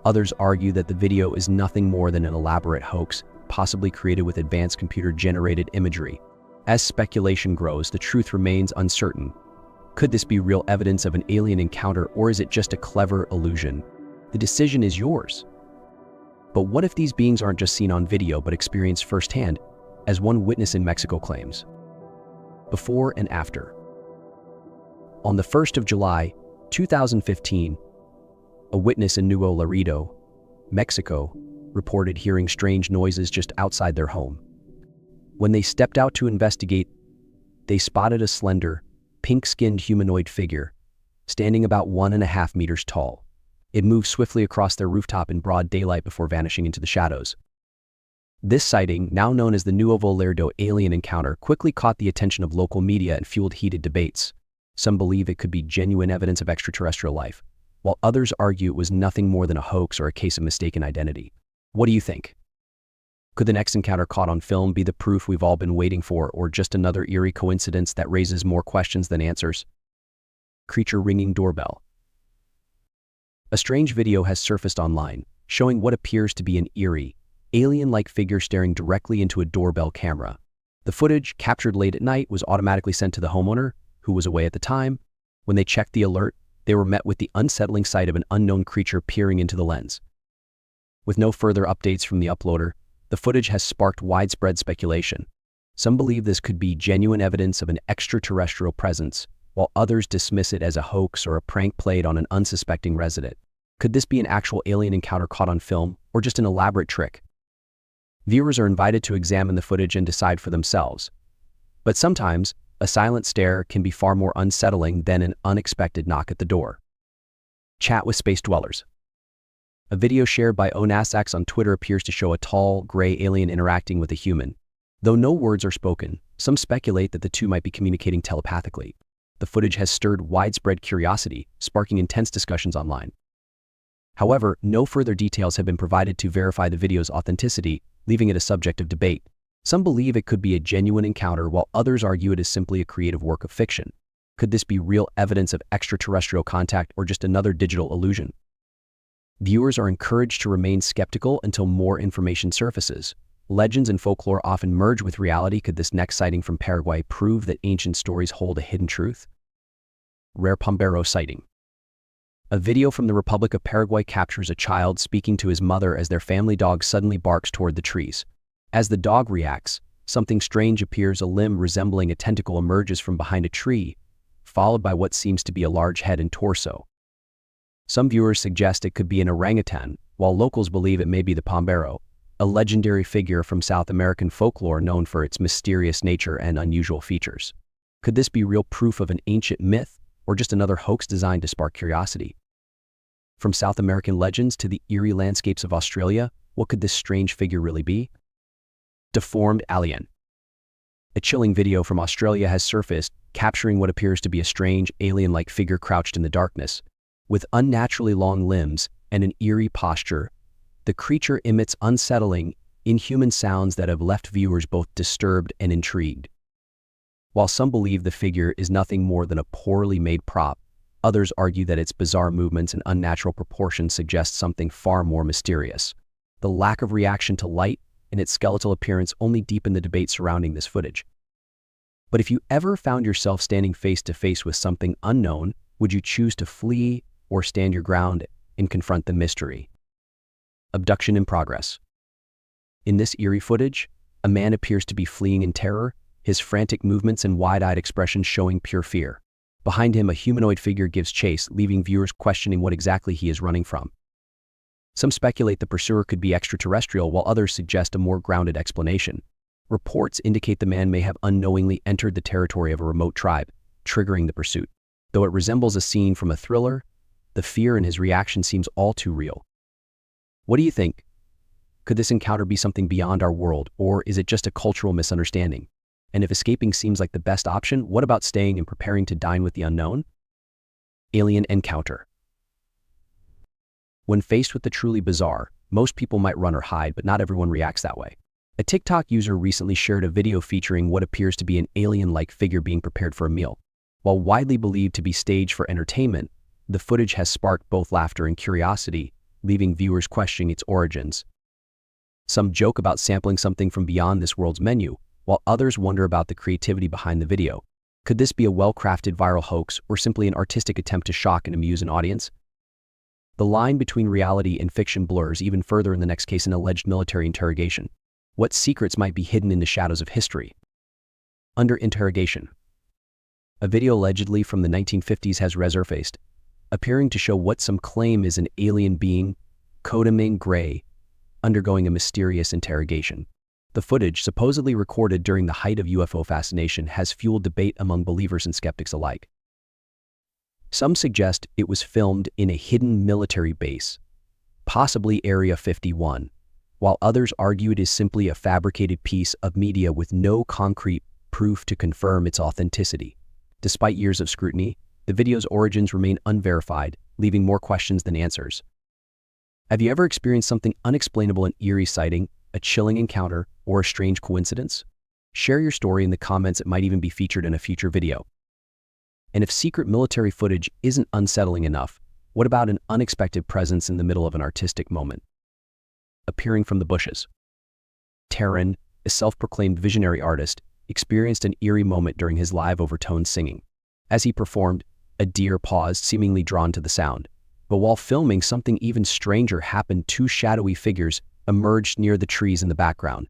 Others argue that the video is nothing more than an elaborate hoax, possibly created with advanced computer-generated imagery. As speculation grows, the truth remains uncertain. Could this be real evidence of an alien encounter, or is it just a clever illusion? The decision is yours. But what if these beings aren't just seen on video but experienced firsthand, as one witness in Mexico claims? Before and after. On the 1st of July, 2015, a witness in Nuevo Laredo, Mexico, reported hearing strange noises just outside their home. When they stepped out to investigate, they spotted a slender, pink-skinned humanoid figure, standing about 1.5 meters tall. It moved swiftly across their rooftop in broad daylight before vanishing into the shadows. This sighting, now known as the Nuevo Laredo alien encounter, quickly caught the attention of local media and fueled heated debates. Some believe it could be genuine evidence of extraterrestrial life, while others argue it was nothing more than a hoax or a case of mistaken identity. What do you think? Could the next encounter caught on film be the proof we've all been waiting for, or just another eerie coincidence that raises more questions than answers? Creature ringing doorbell. A strange video has surfaced online, showing what appears to be an eerie, alien-like figure staring directly into a doorbell camera. The footage, captured late at night, was automatically sent to the homeowner, who was away at the time. When they checked the alert, they were met with the unsettling sight of an unknown creature peering into the lens. With no further updates from the uploader, the footage has sparked widespread speculation. Some believe this could be genuine evidence of an extraterrestrial presence, while others dismiss it as a hoax or a prank played on an unsuspecting resident. Could this be an actual alien encounter caught on film, or just an elaborate trick? Viewers are invited to examine the footage and decide for themselves. But sometimes, a silent stare can be far more unsettling than an unexpected knock at the door. Chat with space dwellers. A video shared by Onasax on Twitter appears to show a tall, gray alien interacting with a human. Though no words are spoken, some speculate that the two might be communicating telepathically. The footage has stirred widespread curiosity, sparking intense discussions online. However, no further details have been provided to verify the video's authenticity, leaving it a subject of debate. Some believe it could be a genuine encounter, while others argue it is simply a creative work of fiction. Could this be real evidence of extraterrestrial contact, or just another digital illusion? Viewers are encouraged to remain skeptical until more information surfaces. Legends and folklore often merge with reality. Could this next sighting from Paraguay prove that ancient stories hold a hidden truth? Rare Pombero sighting. A video from the Republic of Paraguay captures a child speaking to his mother as their family dog suddenly barks toward the trees. As the dog reacts, something strange appears. A limb resembling a tentacle emerges from behind a tree, followed by what seems to be a large head and torso. Some viewers suggest it could be an orangutan, while locals believe it may be the Pombero, a legendary figure from South American folklore known for its mysterious nature and unusual features. Could this be real proof of an ancient myth, or just another hoax designed to spark curiosity? From South American legends to the eerie landscapes of Australia, what could this strange figure really be? Deformed alien. A chilling video from Australia has surfaced, capturing what appears to be a strange, alien-like figure crouched in the darkness. With unnaturally long limbs and an eerie posture, the creature emits unsettling, inhuman sounds that have left viewers both disturbed and intrigued. While some believe the figure is nothing more than a poorly made prop, others argue that its bizarre movements and unnatural proportions suggest something far more mysterious. The lack of reaction to light and its skeletal appearance only deepen the debate surrounding this footage. But if you ever found yourself standing face to face with something unknown, would you choose to flee or stand your ground and confront the mystery? Abduction in progress. In this eerie footage, a man appears to be fleeing in terror, his frantic movements and wide-eyed expressions showing pure fear. Behind him, a humanoid figure gives chase, leaving viewers questioning what exactly he is running from. Some speculate the pursuer could be extraterrestrial, while others suggest a more grounded explanation. Reports indicate the man may have unknowingly entered the territory of a remote tribe, triggering the pursuit. Though it resembles a scene from a thriller, the fear in his reaction seems all too real. What do you think? Could this encounter be something beyond our world, or is it just a cultural misunderstanding? And if escaping seems like the best option, what about staying and preparing to dine with the unknown? Alien encounter. When faced with the truly bizarre, most people might run or hide, but not everyone reacts that way. A TikTok user recently shared a video featuring what appears to be an alien-like figure being prepared for a meal. While widely believed to be staged for entertainment, the footage has sparked both laughter and curiosity, leaving viewers questioning its origins. Some joke about sampling something from beyond this world's menu, while others wonder about the creativity behind the video. Could this be a well-crafted viral hoax or simply an artistic attempt to shock and amuse an audience? The line between reality and fiction blurs even further in the next case, an alleged military interrogation. What secrets might be hidden in the shadows of history? Under interrogation. A video allegedly from the 1950s has resurfaced, appearing to show what some claim is an alien being, Codaming Gray, undergoing a mysterious interrogation. The footage, supposedly recorded during the height of UFO fascination, has fueled debate among believers and skeptics alike. Some suggest it was filmed in a hidden military base, possibly Area 51, while others argue it is simply a fabricated piece of media with no concrete proof to confirm its authenticity. Despite years of scrutiny, the video's origins remain unverified, leaving more questions than answers. Have you ever experienced something unexplainable, an eerie sighting, a chilling encounter, or a strange coincidence? Share your story in the comments. It might even be featured in a future video. And if secret military footage isn't unsettling enough, what about an unexpected presence in the middle of an artistic moment? Appearing from the bushes. Taran, a self-proclaimed visionary artist, experienced an eerie moment during his live overtoned singing. As he performed, a deer paused, seemingly drawn to the sound. But while filming, something even stranger happened. Two shadowy figures emerged near the trees in the background.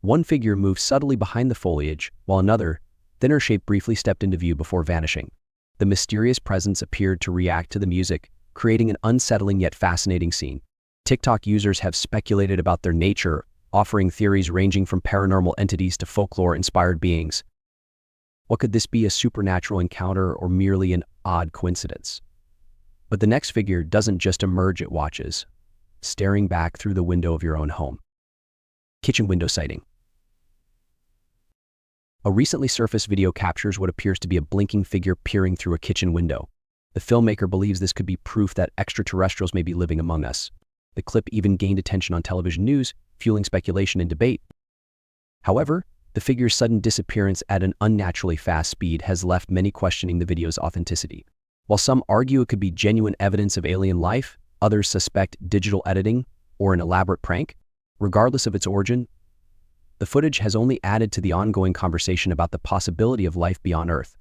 One figure moved subtly behind the foliage, while another, thinner shape, briefly stepped into view before vanishing. The mysterious presence appeared to react to the music, creating an unsettling yet fascinating scene. TikTok users have speculated about their nature, offering theories ranging from paranormal entities to folklore-inspired beings. What could this be, a supernatural encounter or merely an odd coincidence? But the next figure doesn't just emerge, it watches, staring back through the window of your own home. Kitchen window sighting. A recently surfaced video captures what appears to be a blinking figure peering through a kitchen window. The filmmaker believes this could be proof that extraterrestrials may be living among us. The clip even gained attention on television news, fueling speculation and debate. However, the figure's sudden disappearance at an unnaturally fast speed has left many questioning the video's authenticity. While some argue it could be genuine evidence of alien life, others suspect digital editing or an elaborate prank. Regardless of its origin, the footage has only added to the ongoing conversation about the possibility of life beyond Earth.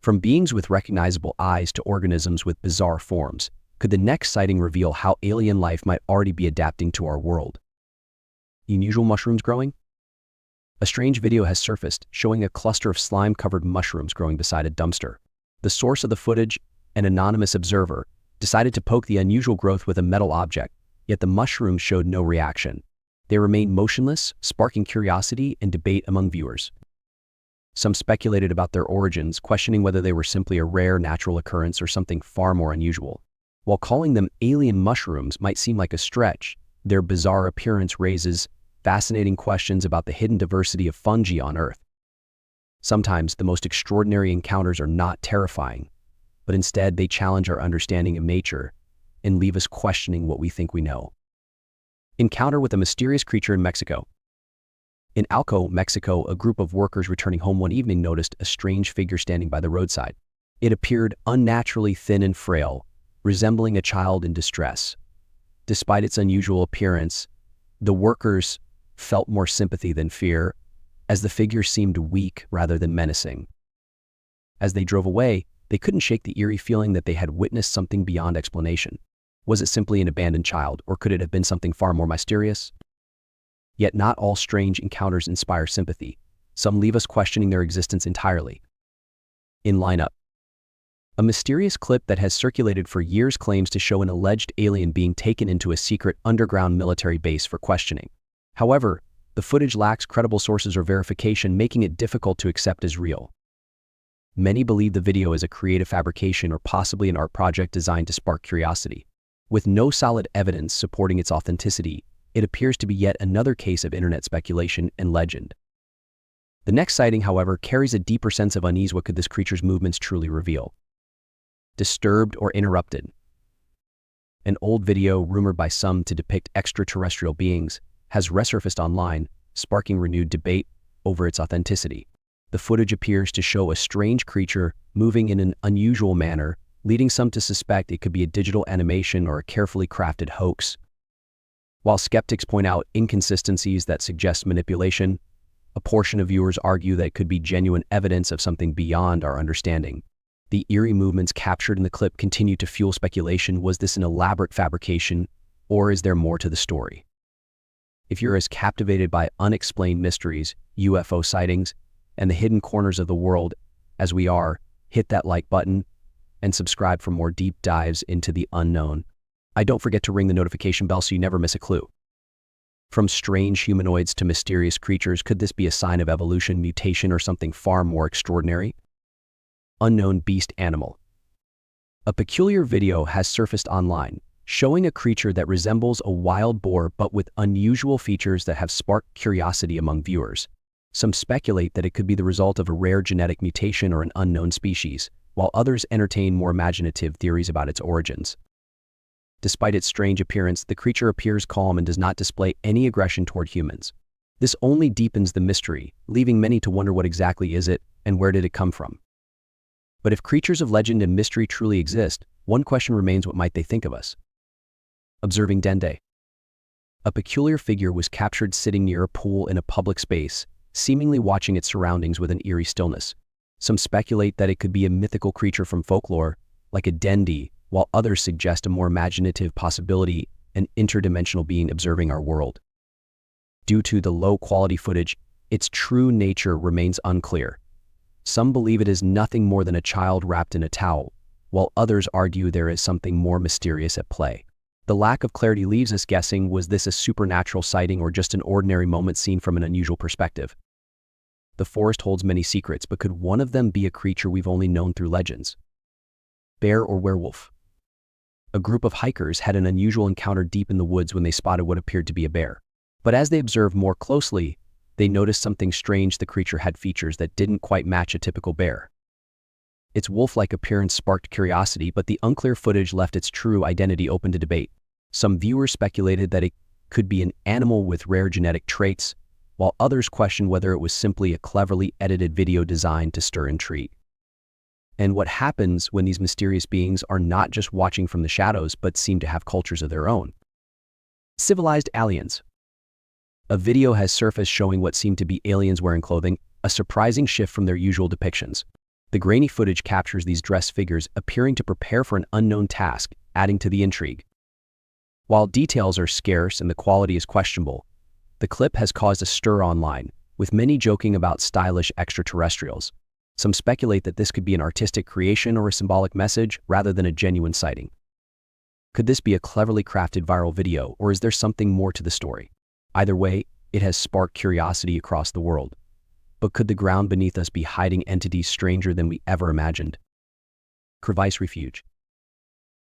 From beings with recognizable eyes to organisms with bizarre forms, could the next sighting reveal how alien life might already be adapting to our world? Unusual mushrooms growing? A strange video has surfaced showing a cluster of slime-covered mushrooms growing beside a dumpster. The source of the footage, an anonymous observer, decided to poke the unusual growth with a metal object, yet the mushrooms showed no reaction. They remained motionless, sparking curiosity and debate among viewers. Some speculated about their origins, questioning whether they were simply a rare natural occurrence or something far more unusual. While calling them alien mushrooms might seem like a stretch, their bizarre appearance raises fascinating questions about the hidden diversity of fungi on Earth. Sometimes the most extraordinary encounters are not terrifying, but instead they challenge our understanding of nature and leave us questioning what we think we know. Encounter with a mysterious creature in Mexico. In Alco, Mexico, a group of workers returning home one evening noticed a strange figure standing by the roadside. It appeared unnaturally thin and frail, resembling a child in distress. Despite its unusual appearance, the workers felt more sympathy than fear, as the figure seemed weak rather than menacing. As they drove away, they couldn't shake the eerie feeling that they had witnessed something beyond explanation. Was it simply an abandoned child, or could it have been something far more mysterious? Yet not all strange encounters inspire sympathy. Some leave us questioning their existence entirely. In lineup. A mysterious clip that has circulated for years claims to show an alleged alien being taken into a secret underground military base for questioning. However, the footage lacks credible sources or verification, making it difficult to accept as real. Many believe the video is a creative fabrication or possibly an art project designed to spark curiosity. With no solid evidence supporting its authenticity, it appears to be yet another case of internet speculation and legend. The next sighting, however, carries a deeper sense of unease. What could this creature's movements truly reveal? Disturbed or interrupted. An old video, rumored by some to depict extraterrestrial beings, has resurfaced online, sparking renewed debate over its authenticity. The footage appears to show a strange creature moving in an unusual manner, leading some to suspect it could be a digital animation or a carefully crafted hoax. While skeptics point out inconsistencies that suggest manipulation, a portion of viewers argue that it could be genuine evidence of something beyond our understanding. The eerie movements captured in the clip continue to fuel speculation. Was this an elaborate fabrication, or is there more to the story? If you're as captivated by unexplained mysteries, UFO sightings, and the hidden corners of the world as we are, hit that like button and subscribe for more deep dives into the unknown. Don't forget to ring the notification bell so you never miss a clue. From strange humanoids to mysterious creatures, could this be a sign of evolution, mutation, or something far more extraordinary? Unknown beast animal. A peculiar video has surfaced online, showing a creature that resembles a wild boar but with unusual features that have sparked curiosity among viewers. Some speculate that it could be the result of a rare genetic mutation or an unknown species, while others entertain more imaginative theories about its origins. Despite its strange appearance, the creature appears calm and does not display any aggression toward humans. This only deepens the mystery, leaving many to wonder what exactly is it and where did it come from. But if creatures of legend and mystery truly exist, one question remains: what might they think of us? Observing Dende. A peculiar figure was captured sitting near a pool in a public space, seemingly watching its surroundings with an eerie stillness. Some speculate that it could be a mythical creature from folklore, like a Dende, while others suggest a more imaginative possibility, an interdimensional being observing our world. Due to the low-quality footage, its true nature remains unclear. Some believe it is nothing more than a child wrapped in a towel, while others argue there is something more mysterious at play. The lack of clarity leaves us guessing: was this a supernatural sighting or just an ordinary moment seen from an unusual perspective? The forest holds many secrets, but could one of them be a creature we've only known through legends? Bear or werewolf? A group of hikers had an unusual encounter deep in the woods when they spotted what appeared to be a bear. But as they observed more closely, they noticed something strange. The creature had features that didn't quite match a typical bear. Its wolf-like appearance sparked curiosity, but the unclear footage left its true identity open to debate. Some viewers speculated that it could be an animal with rare genetic traits, while others questioned whether it was simply a cleverly edited video designed to stir intrigue. And what happens when these mysterious beings are not just watching from the shadows but seem to have cultures of their own? Civilized aliens. A video has surfaced showing what seem to be aliens wearing clothing, a surprising shift from their usual depictions. The grainy footage captures these dressed figures appearing to prepare for an unknown task, adding to the intrigue. While details are scarce and the quality is questionable, the clip has caused a stir online, with many joking about stylish extraterrestrials. Some speculate that this could be an artistic creation or a symbolic message rather than a genuine sighting. Could this be a cleverly crafted viral video, or is there something more to the story? Either way, it has sparked curiosity across the world. But could the ground beneath us be hiding entities stranger than we ever imagined? Crevice refuge.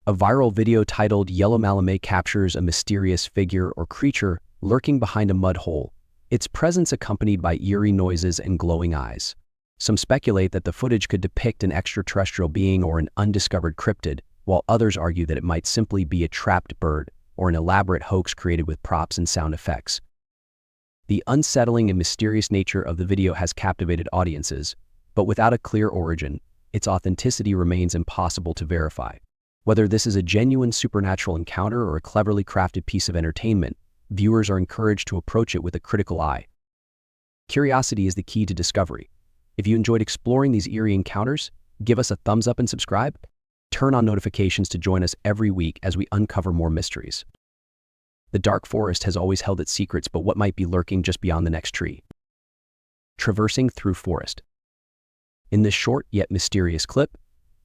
A viral video titled "Yellow Malamé" captures a mysterious figure or creature lurking behind a mud hole, its presence accompanied by eerie noises and glowing eyes. Some speculate that the footage could depict an extraterrestrial being or an undiscovered cryptid, while others argue that it might simply be a trapped bird or an elaborate hoax created with props and sound effects. The unsettling and mysterious nature of the video has captivated audiences, but without a clear origin, its authenticity remains impossible to verify. Whether this is a genuine supernatural encounter or a cleverly crafted piece of entertainment, viewers are encouraged to approach it with a critical eye. Curiosity is the key to discovery. If you enjoyed exploring these eerie encounters, give us a thumbs up and subscribe. Turn on notifications to join us every week as we uncover more mysteries. The dark forest has always held its secrets, but what might be lurking just beyond the next tree? Traversing through forest. In this short yet mysterious clip,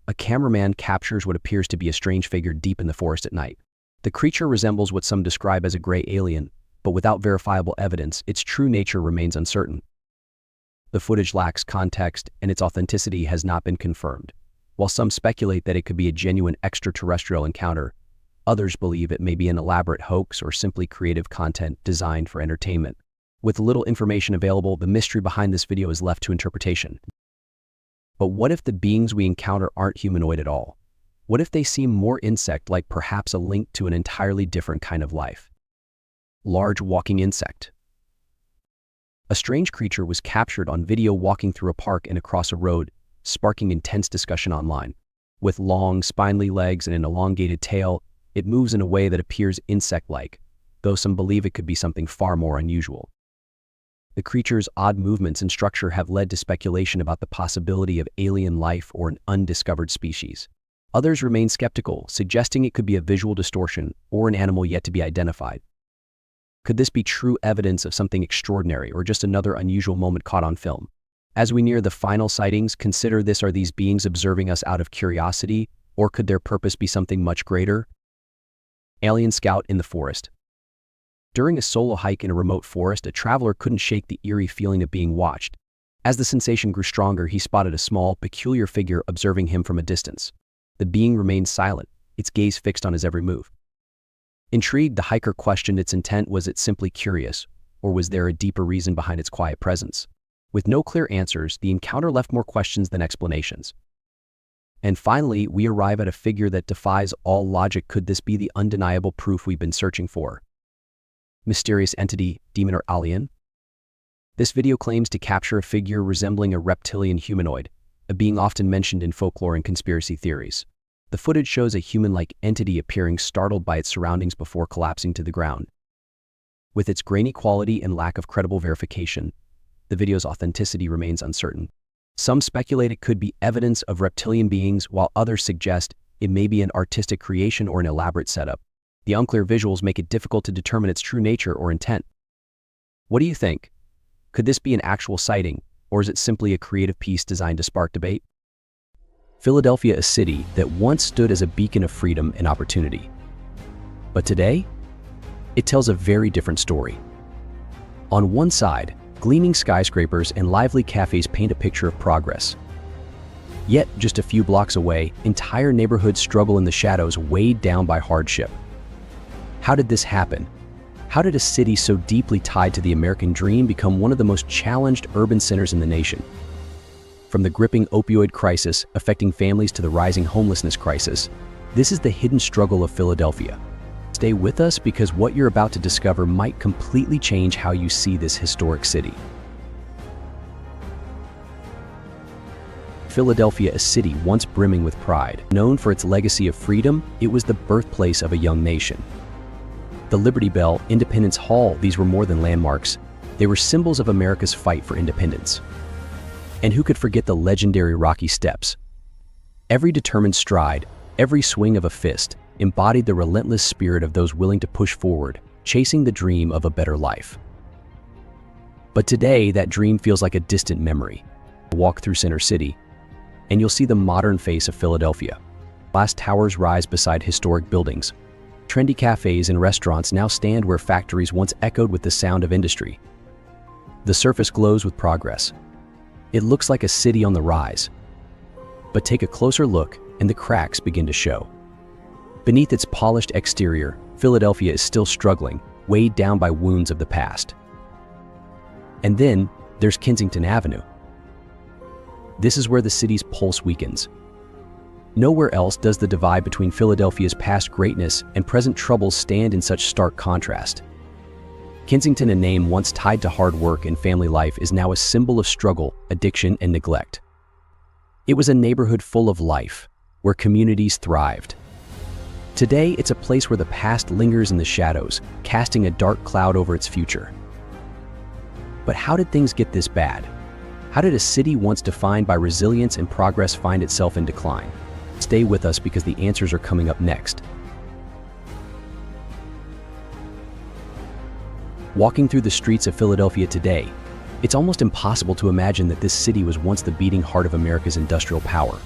a cameraman captures what appears to be a strange figure deep in the forest at night. The creature resembles what some describe as a gray alien, but without verifiable evidence, its true nature remains uncertain. The footage lacks context, and its authenticity has not been confirmed. While some speculate that it could be a genuine extraterrestrial encounter, others believe it may be an elaborate hoax or simply creative content designed for entertainment. With little information available, the mystery behind this video is left to interpretation. But what if the beings we encounter aren't humanoid at all? What if they seem more insect-like, perhaps a link to an entirely different kind of life? Large walking insect. A strange creature was captured on video walking through a park and across a road, sparking intense discussion online. With long, spindly legs and an elongated tail, it moves in a way that appears insect-like, though some believe it could be something far more unusual. The creature's odd movements and structure have led to speculation about the possibility of alien life or an undiscovered species. Others remain skeptical, suggesting it could be a visual distortion or an animal yet to be identified. Could this be true evidence of something extraordinary or just another unusual moment caught on film? As we near the final sightings, consider this: are these beings observing us out of curiosity, or could their purpose be something much greater? Alien scout in the forest. During a solo hike in a remote forest, a traveler couldn't shake the eerie feeling of being watched. As the sensation grew stronger, he spotted a small, peculiar figure observing him from a distance. The being remained silent, its gaze fixed on his every move. Intrigued, the hiker questioned its intent. Was it simply curious, or was there a deeper reason behind its quiet presence? With no clear answers, the encounter left more questions than explanations. And finally, we arrive at a figure that defies all logic. Could this be the undeniable proof we've been searching for? Mysterious entity, demon or alien? This video claims to capture a figure resembling a reptilian humanoid, a being often mentioned in folklore and conspiracy theories. The footage shows a human-like entity appearing startled by its surroundings before collapsing to the ground. With its grainy quality and lack of credible verification, the video's authenticity remains uncertain. Some speculate it could be evidence of reptilian beings, while others suggest it may be an artistic creation or an elaborate setup. The unclear visuals make it difficult to determine its true nature or intent. What do you think? Could this be an actual sighting, or is it simply a creative piece designed to spark debate? Philadelphia, a city that once stood as a beacon of freedom and opportunity. But today, it tells a very different story. On one side, gleaming skyscrapers and lively cafes paint a picture of progress. Yet, just a few blocks away, entire neighborhoods struggle in the shadows, weighed down by hardship. How did this happen? How did a city so deeply tied to the American dream become one of the most challenged urban centers in the nation? From the gripping opioid crisis affecting families to the rising homelessness crisis, this is the hidden struggle of Philadelphia. Stay with us, because what you're about to discover might completely change how you see this historic city. Philadelphia, a city once brimming with pride. Known for its legacy of freedom, it was the birthplace of a young nation. The Liberty Bell, Independence Hall, these were more than landmarks. They were symbols of America's fight for independence. And who could forget the legendary Rocky Steps? Every determined stride, every swing of a fist, embodied the relentless spirit of those willing to push forward, chasing the dream of a better life. But today, that dream feels like a distant memory. Walk through Center City, and you'll see the modern face of Philadelphia. Glass towers rise beside historic buildings. Trendy cafes and restaurants now stand where factories once echoed with the sound of industry. The surface glows with progress. It looks like a city on the rise. But take a closer look, and the cracks begin to show. Beneath its polished exterior, Philadelphia is still struggling, weighed down by wounds of the past. And then, there's Kensington Avenue. This is where the city's pulse weakens. Nowhere else does the divide between Philadelphia's past greatness and present troubles stand in such stark contrast. Kensington, a name once tied to hard work and family life, is now a symbol of struggle, addiction, and neglect. It was a neighborhood full of life, where communities thrived. Today, it's a place where the past lingers in the shadows, casting a dark cloud over its future. But how did things get this bad? How did a city once defined by resilience and progress find itself in decline? Stay with us, because the answers are coming up next. Walking through the streets of Philadelphia today, it's almost impossible to imagine that this city was once the beating heart of America's industrial power.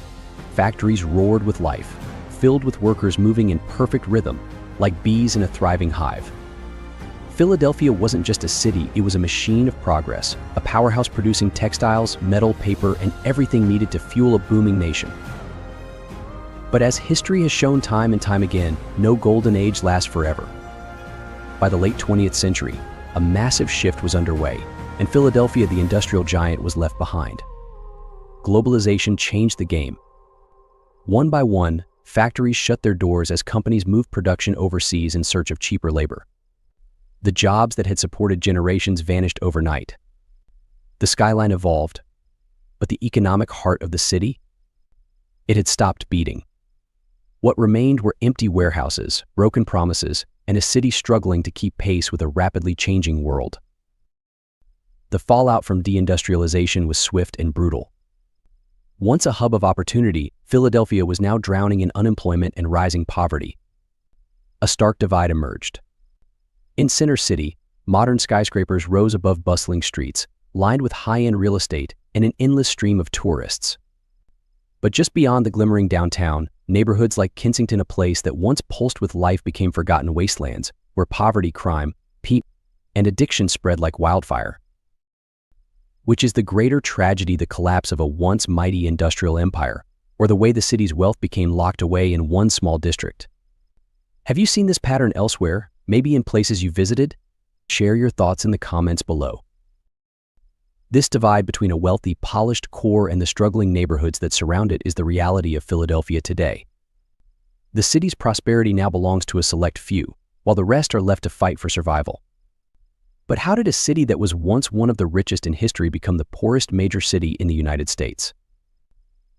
Factories roared with life, filled with workers moving in perfect rhythm, like bees in a thriving hive. Philadelphia wasn't just a city, it was a machine of progress, a powerhouse producing textiles, metal, paper, and everything needed to fuel a booming nation. But as history has shown time and time again, no golden age lasts forever. By the late 20th century, a massive shift was underway, and Philadelphia, the industrial giant, was left behind. Globalization changed the game. One by one, factories shut their doors as companies moved production overseas in search of cheaper labor. The jobs that had supported generations vanished overnight. The skyline evolved, but the economic heart of the city? It had stopped beating. What remained were empty warehouses, broken promises, and a city struggling to keep pace with a rapidly changing world. The fallout from deindustrialization was swift and brutal. Once a hub of opportunity, Philadelphia was now drowning in unemployment and rising poverty. A stark divide emerged. In Center City, modern skyscrapers rose above bustling streets, lined with high-end real estate and an endless stream of tourists. But just beyond the glimmering downtown, neighborhoods like Kensington, a place that once pulsed with life, became forgotten wastelands, where poverty, crime, and addiction spread like wildfire. Which is the greater tragedy, the collapse of a once mighty industrial empire, or the way the city's wealth became locked away in one small district? Have you seen this pattern elsewhere, maybe in places you visited? Share your thoughts in the comments below. This divide between a wealthy, polished core and the struggling neighborhoods that surround it is the reality of Philadelphia today. The city's prosperity now belongs to a select few, while the rest are left to fight for survival. But how did a city that was once one of the richest in history become the poorest major city in the United States?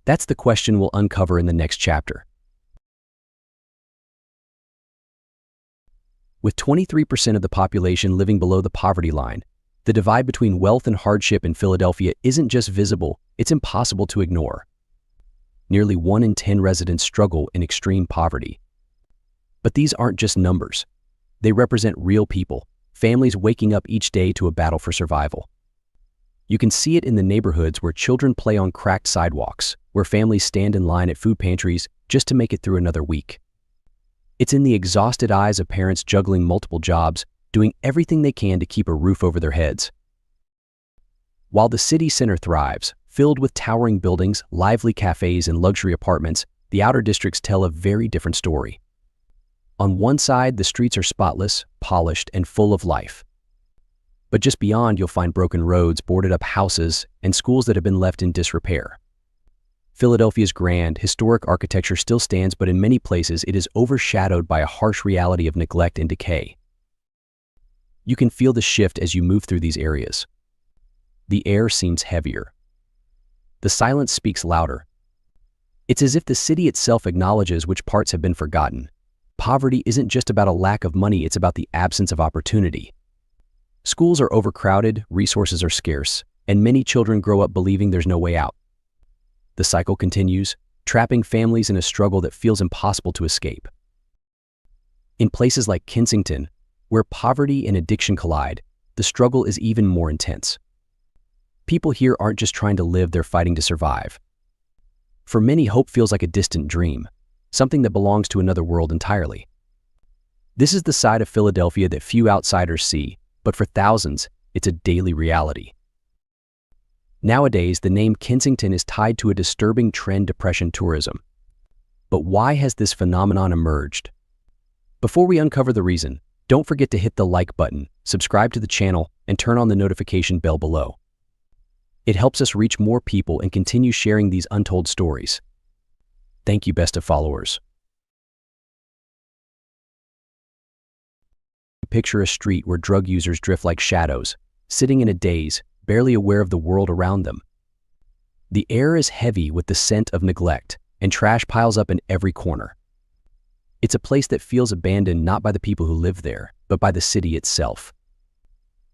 That's the question we'll uncover in the next chapter. With 23% of the population living below the poverty line, the divide between wealth and hardship in Philadelphia isn't just visible, it's impossible to ignore. Nearly 1 in 10 residents struggle in extreme poverty. But these aren't just numbers. They represent real people, families waking up each day to a battle for survival. You can see it in the neighborhoods where children play on cracked sidewalks, where families stand in line at food pantries just to make it through another week. It's in the exhausted eyes of parents juggling multiple jobs, doing everything they can to keep a roof over their heads. While the city center thrives, filled with towering buildings, lively cafes, and luxury apartments, the outer districts tell a very different story. On one side, the streets are spotless, polished, and full of life. But just beyond, you'll find broken roads, boarded-up houses, and schools that have been left in disrepair. Philadelphia's grand, historic architecture still stands, but in many places it is overshadowed by a harsh reality of neglect and decay. You can feel the shift as you move through these areas. The air seems heavier. The silence speaks louder. It's as if the city itself acknowledges which parts have been forgotten. Poverty isn't just about a lack of money, it's about the absence of opportunity. Schools are overcrowded, resources are scarce, and many children grow up believing there's no way out. The cycle continues, trapping families in a struggle that feels impossible to escape. In places like Kensington, where poverty and addiction collide, the struggle is even more intense. People here aren't just trying to live, they're fighting to survive. For many, hope feels like a distant dream, something that belongs to another world entirely. This is the side of Philadelphia that few outsiders see, but for thousands, it's a daily reality. Nowadays, the name Kensington is tied to a disturbing trend: depression tourism. But why has this phenomenon emerged? Before we uncover the reason, don't forget to hit the like button, subscribe to the channel, and turn on the notification bell below. It helps us reach more people and continue sharing these untold stories. Thank you, best of followers. Picture a street where drug users drift like shadows, sitting in a daze, barely aware of the world around them. The air is heavy with the scent of neglect, and trash piles up in every corner. It's a place that feels abandoned not by the people who live there, but by the city itself.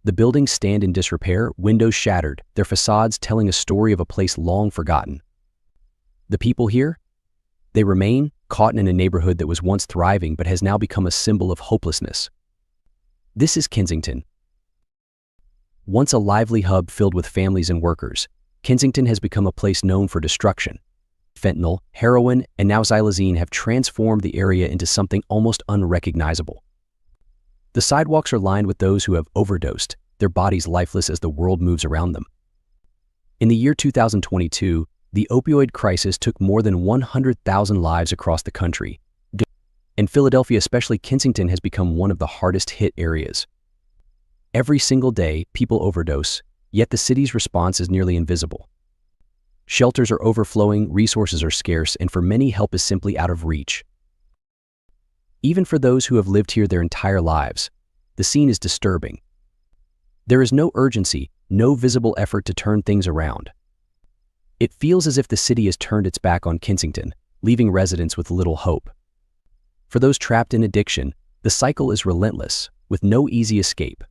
The buildings stand in disrepair, windows shattered, their facades telling a story of a place long forgotten. The people here? They remain caught in a neighborhood that was once thriving but has now become a symbol of hopelessness. This is Kensington. Once a lively hub filled with families and workers, Kensington has become a place known for destruction. Fentanyl, heroin, and now xylazine have transformed the area into something almost unrecognizable. The sidewalks are lined with those who have overdosed, their bodies lifeless as the world moves around them. In the year 2022, the opioid crisis took more than 100,000 lives across the country. In Philadelphia, especially Kensington, has become one of the hardest hit areas. Every single day, people overdose, yet the city's response is nearly invisible. Shelters are overflowing, resources are scarce, and for many, help is simply out of reach. Even for those who have lived here their entire lives, the scene is disturbing. There is no urgency, no visible effort to turn things around. It feels as if the city has turned its back on Kensington, leaving residents with little hope. For those trapped in addiction, the cycle is relentless, with no easy escape.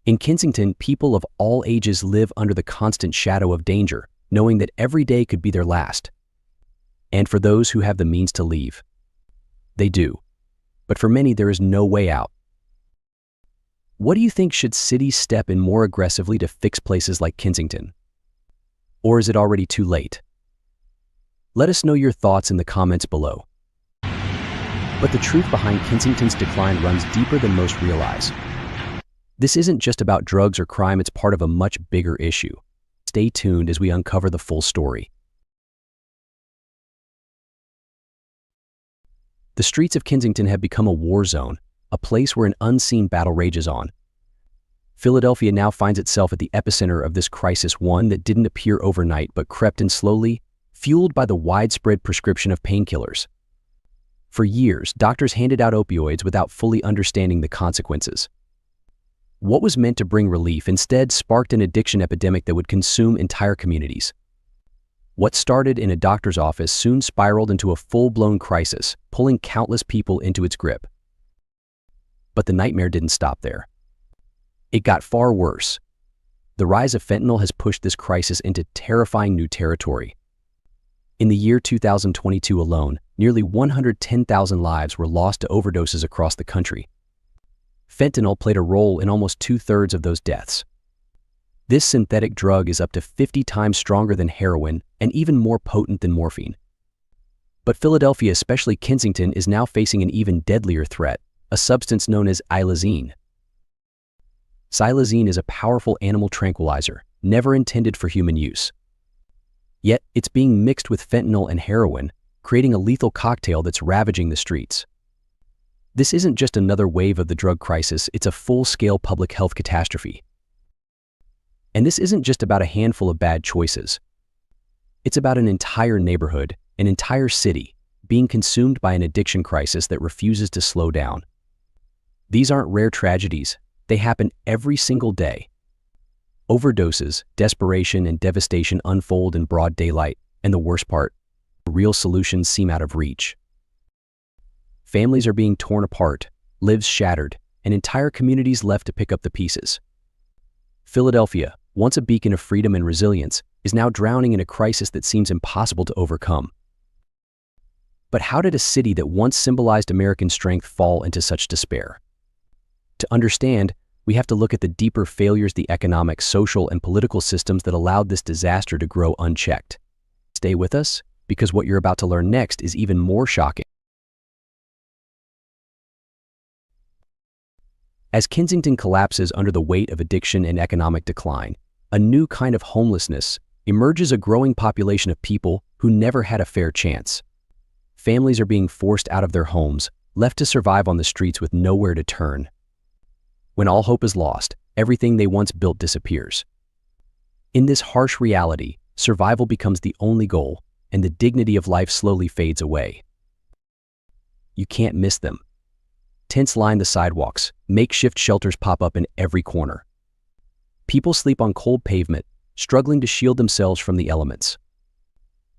In Kensington, people of all ages live under the constant shadow of danger, knowing that every day could be their last. And for those who have the means to leave, they do. But for many, there is no way out. What do you think, should cities step in more aggressively to fix places like Kensington? Or is it already too late? Let us know your thoughts in the comments below. But the truth behind Kensington's decline runs deeper than most realize. This isn't just about drugs or crime, it's part of a much bigger issue. Stay tuned as we uncover the full story. The streets of Kensington have become a war zone, a place where an unseen battle rages on. Philadelphia now finds itself at the epicenter of this crisis, one that didn't appear overnight but crept in slowly, fueled by the widespread prescription of painkillers. For years, doctors handed out opioids without fully understanding the consequences. What was meant to bring relief instead sparked an addiction epidemic that would consume entire communities. What started in a doctor's office soon spiraled into a full-blown crisis, pulling countless people into its grip. But the nightmare didn't stop there. It got far worse. The rise of fentanyl has pushed this crisis into terrifying new territory. In the year 2022 alone, nearly 110,000 lives were lost to overdoses across the country. Fentanyl played a role in almost 2/3 of those deaths. This synthetic drug is up to 50 times stronger than heroin and even more potent than morphine. But Philadelphia, especially Kensington, is now facing an even deadlier threat, a substance known as xylazine. Xylazine is a powerful animal tranquilizer, never intended for human use. Yet, it's being mixed with fentanyl and heroin, creating a lethal cocktail that's ravaging the streets. This isn't just another wave of the drug crisis, it's a full-scale public health catastrophe. And this isn't just about a handful of bad choices. It's about an entire neighborhood, an entire city, being consumed by an addiction crisis that refuses to slow down. These aren't rare tragedies, they happen every single day. Overdoses, desperation, and devastation unfold in broad daylight, and the worst part, real solutions seem out of reach. Families are being torn apart, lives shattered, and entire communities left to pick up the pieces. Philadelphia, once a beacon of freedom and resilience, is now drowning in a crisis that seems impossible to overcome. But how did a city that once symbolized American strength fall into such despair? To understand, we have to look at the deeper failures, the economic, social, and political systems that allowed this disaster to grow unchecked. Stay with us, because what you're about to learn next is even more shocking. As Kensington collapses under the weight of addiction and economic decline, a new kind of homelessness emerges, a growing population of people who never had a fair chance. Families are being forced out of their homes, left to survive on the streets with nowhere to turn. When all hope is lost, everything they once built disappears. In this harsh reality, survival becomes the only goal, and the dignity of life slowly fades away. You can't miss them. Tents line the sidewalks, makeshift shelters pop up in every corner. People sleep on cold pavement, struggling to shield themselves from the elements.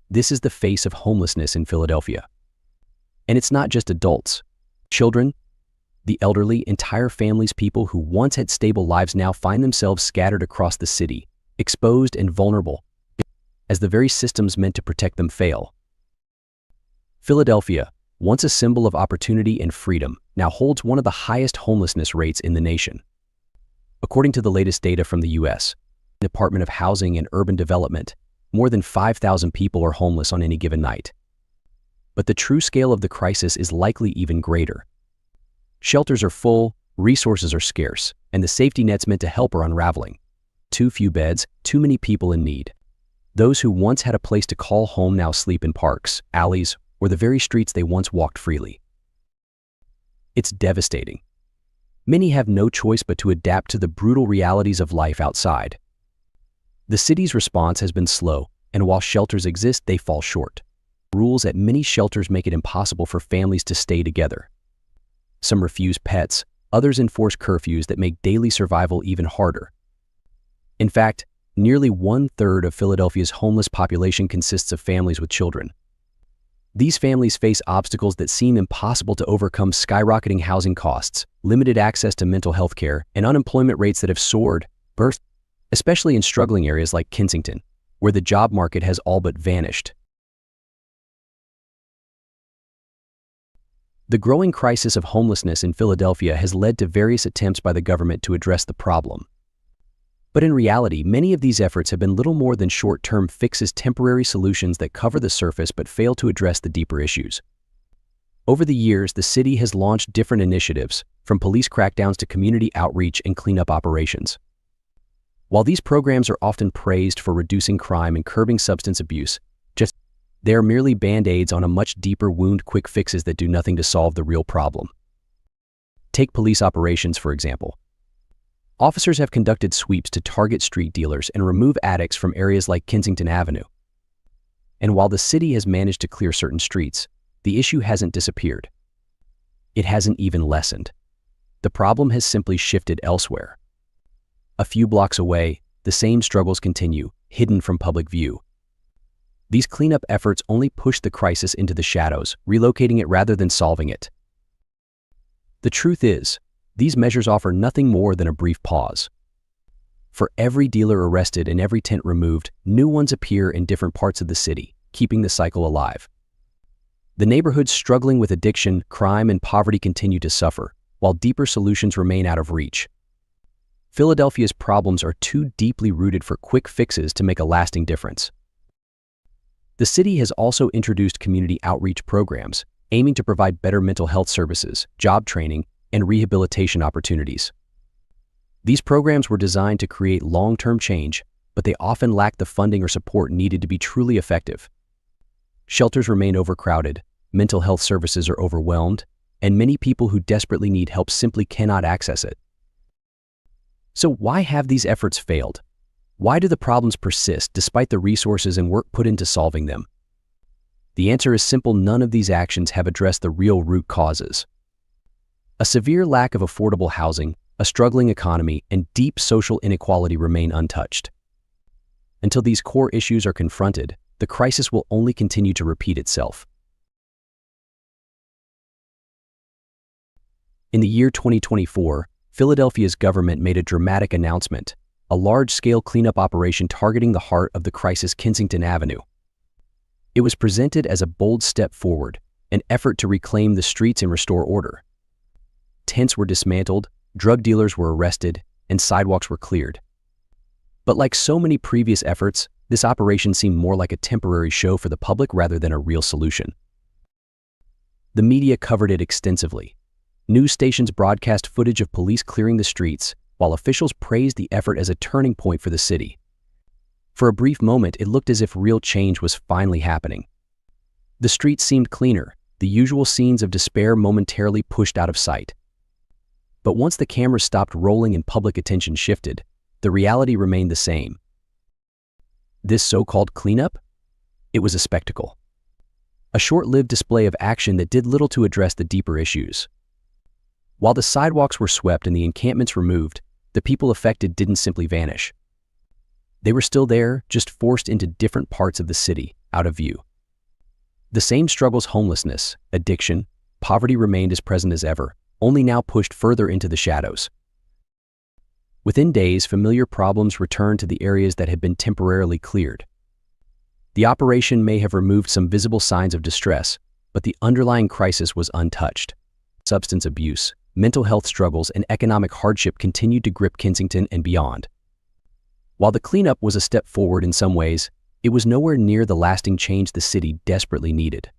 This is the face of homelessness in Philadelphia. And it's not just adults. Children, the elderly, entire families, people who once had stable lives now find themselves scattered across the city, exposed and vulnerable, as the very systems meant to protect them fail. Philadelphia, once a symbol of opportunity and freedom, now holds one of the highest homelessness rates in the nation. According to the latest data from the U.S. Department of Housing and Urban Development, more than 5,000 people are homeless on any given night. But the true scale of the crisis is likely even greater. Shelters are full, resources are scarce, and the safety nets meant to help are unraveling. Too few beds, too many people in need. Those who once had a place to call home now sleep in parks, alleys, or the very streets they once walked freely. It's devastating. Many have no choice but to adapt to the brutal realities of life outside. The city's response has been slow, and while shelters exist, they fall short. Rules at many shelters make it impossible for families to stay together. Some refuse pets, others enforce curfews that make daily survival even harder. In fact, nearly 1/3 of Philadelphia's homeless population consists of families with children. These families face obstacles that seem impossible to overcome: skyrocketing housing costs, limited access to mental health care, and unemployment rates that have soared, especially in struggling areas like Kensington, where the job market has all but vanished. The growing crisis of homelessness in Philadelphia has led to various attempts by the government to address the problem. But in reality, many of these efforts have been little more than short-term fixes, temporary solutions that cover the surface but fail to address the deeper issues. Over the years, the city has launched different initiatives, from police crackdowns to community outreach and cleanup operations. While these programs are often praised for reducing crime and curbing substance abuse, they are merely band-aids on a much deeper wound, quick fixes that do nothing to solve the real problem. Take police operations, for example. Officers have conducted sweeps to target street dealers and remove addicts from areas like Kensington Avenue. And while the city has managed to clear certain streets, the issue hasn't disappeared. It hasn't even lessened. The problem has simply shifted elsewhere. A few blocks away, the same struggles continue, hidden from public view. These cleanup efforts only push the crisis into the shadows, relocating it rather than solving it. The truth is, these measures offer nothing more than a brief pause. For every dealer arrested and every tent removed, new ones appear in different parts of the city, keeping the cycle alive. The neighborhoods struggling with addiction, crime, and poverty continue to suffer, while deeper solutions remain out of reach. Philadelphia's problems are too deeply rooted for quick fixes to make a lasting difference. The city has also introduced community outreach programs, aiming to provide better mental health services, job training, and rehabilitation opportunities. These programs were designed to create long-term change, but they often lack the funding or support needed to be truly effective. Shelters remain overcrowded, mental health services are overwhelmed, and many people who desperately need help simply cannot access it. So why have these efforts failed? Why do the problems persist despite the resources and work put into solving them? The answer is simple: none of these actions have addressed the real root causes. A severe lack of affordable housing, a struggling economy, and deep social inequality remain untouched. Until these core issues are confronted, the crisis will only continue to repeat itself. In the year 2024, Philadelphia's government made a dramatic announcement: a large-scale cleanup operation targeting the heart of the crisis, Kensington Avenue. It was presented as a bold step forward, an effort to reclaim the streets and restore order. Tents were dismantled, drug dealers were arrested, and sidewalks were cleared. But like so many previous efforts, this operation seemed more like a temporary show for the public rather than a real solution. The media covered it extensively. News stations broadcast footage of police clearing the streets, while officials praised the effort as a turning point for the city. For a brief moment, it looked as if real change was finally happening. The streets seemed cleaner, the usual scenes of despair momentarily pushed out of sight. But once the cameras stopped rolling and public attention shifted, the reality remained the same. This so-called cleanup? It was a spectacle. A short-lived display of action that did little to address the deeper issues. While the sidewalks were swept and the encampments removed, the people affected didn't simply vanish. They were still there, just forced into different parts of the city, out of view. The same struggles, homelessness, addiction, poverty, remained as present as ever, only now pushed further into the shadows. Within days, familiar problems returned to the areas that had been temporarily cleared. The operation may have removed some visible signs of distress, but the underlying crisis was untouched. Substance abuse, mental health struggles, and economic hardship continued to grip Kensington and beyond. While the cleanup was a step forward in some ways, it was nowhere near the lasting change the city desperately needed.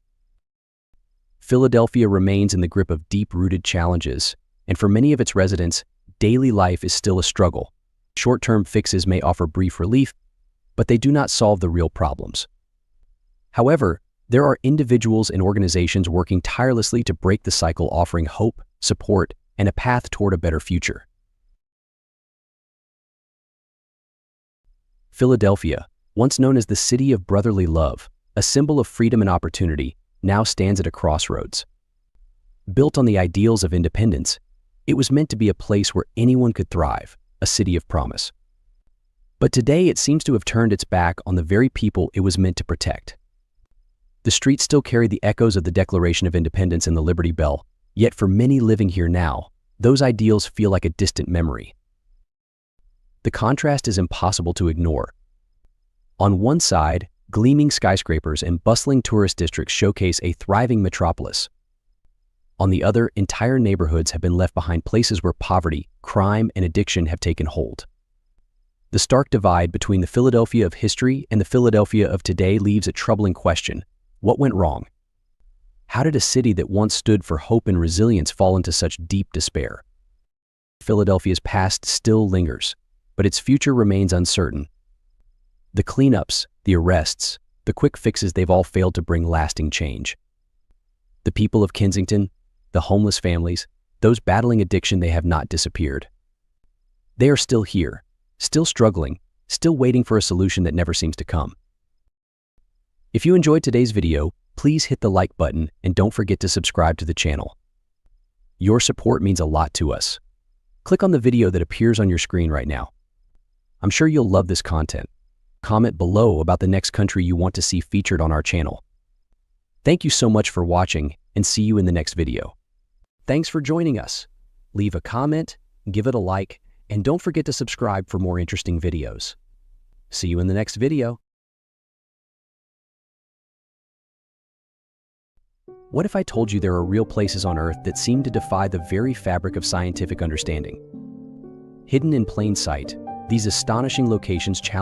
Philadelphia remains in the grip of deep-rooted challenges, and for many of its residents, daily life is still a struggle. Short-term fixes may offer brief relief, but they do not solve the real problems. However, there are individuals and organizations working tirelessly to break the cycle, offering hope, support, and a path toward a better future. Philadelphia, once known as the city of brotherly love, a symbol of freedom and opportunity, now stands at a crossroads. Built on the ideals of independence, it was meant to be a place where anyone could thrive, a city of promise. But today it seems to have turned its back on the very people it was meant to protect. The streets still carry the echoes of the Declaration of Independence and the Liberty Bell, yet for many living here now, those ideals feel like a distant memory. The contrast is impossible to ignore. On one side, gleaming skyscrapers and bustling tourist districts showcase a thriving metropolis. On the other, entire neighborhoods have been left behind, places where poverty, crime, and addiction have taken hold. The stark divide between the Philadelphia of history and the Philadelphia of today leaves a troubling question. What went wrong? How did a city that once stood for hope and resilience fall into such deep despair? Philadelphia's past still lingers, but its future remains uncertain. The cleanups, the arrests, the quick fixes, they've all failed to bring lasting change. The people of Kensington, the homeless families, those battling addiction, they have not disappeared. They are still here, still struggling, still waiting for a solution that never seems to come. If you enjoyed today's video, please hit the like button and don't forget to subscribe to the channel. Your support means a lot to us. Click on the video that appears on your screen right now. I'm sure you'll love this content. Comment below about the next country you want to see featured on our channel. Thank you so much for watching, and see you in the next video. Thanks for joining us. Leave a comment, give it a like, and don't forget to subscribe for more interesting videos. See you in the next video. What if I told you there are real places on Earth that seem to defy the very fabric of scientific understanding? Hidden in plain sight, these astonishing locations challenge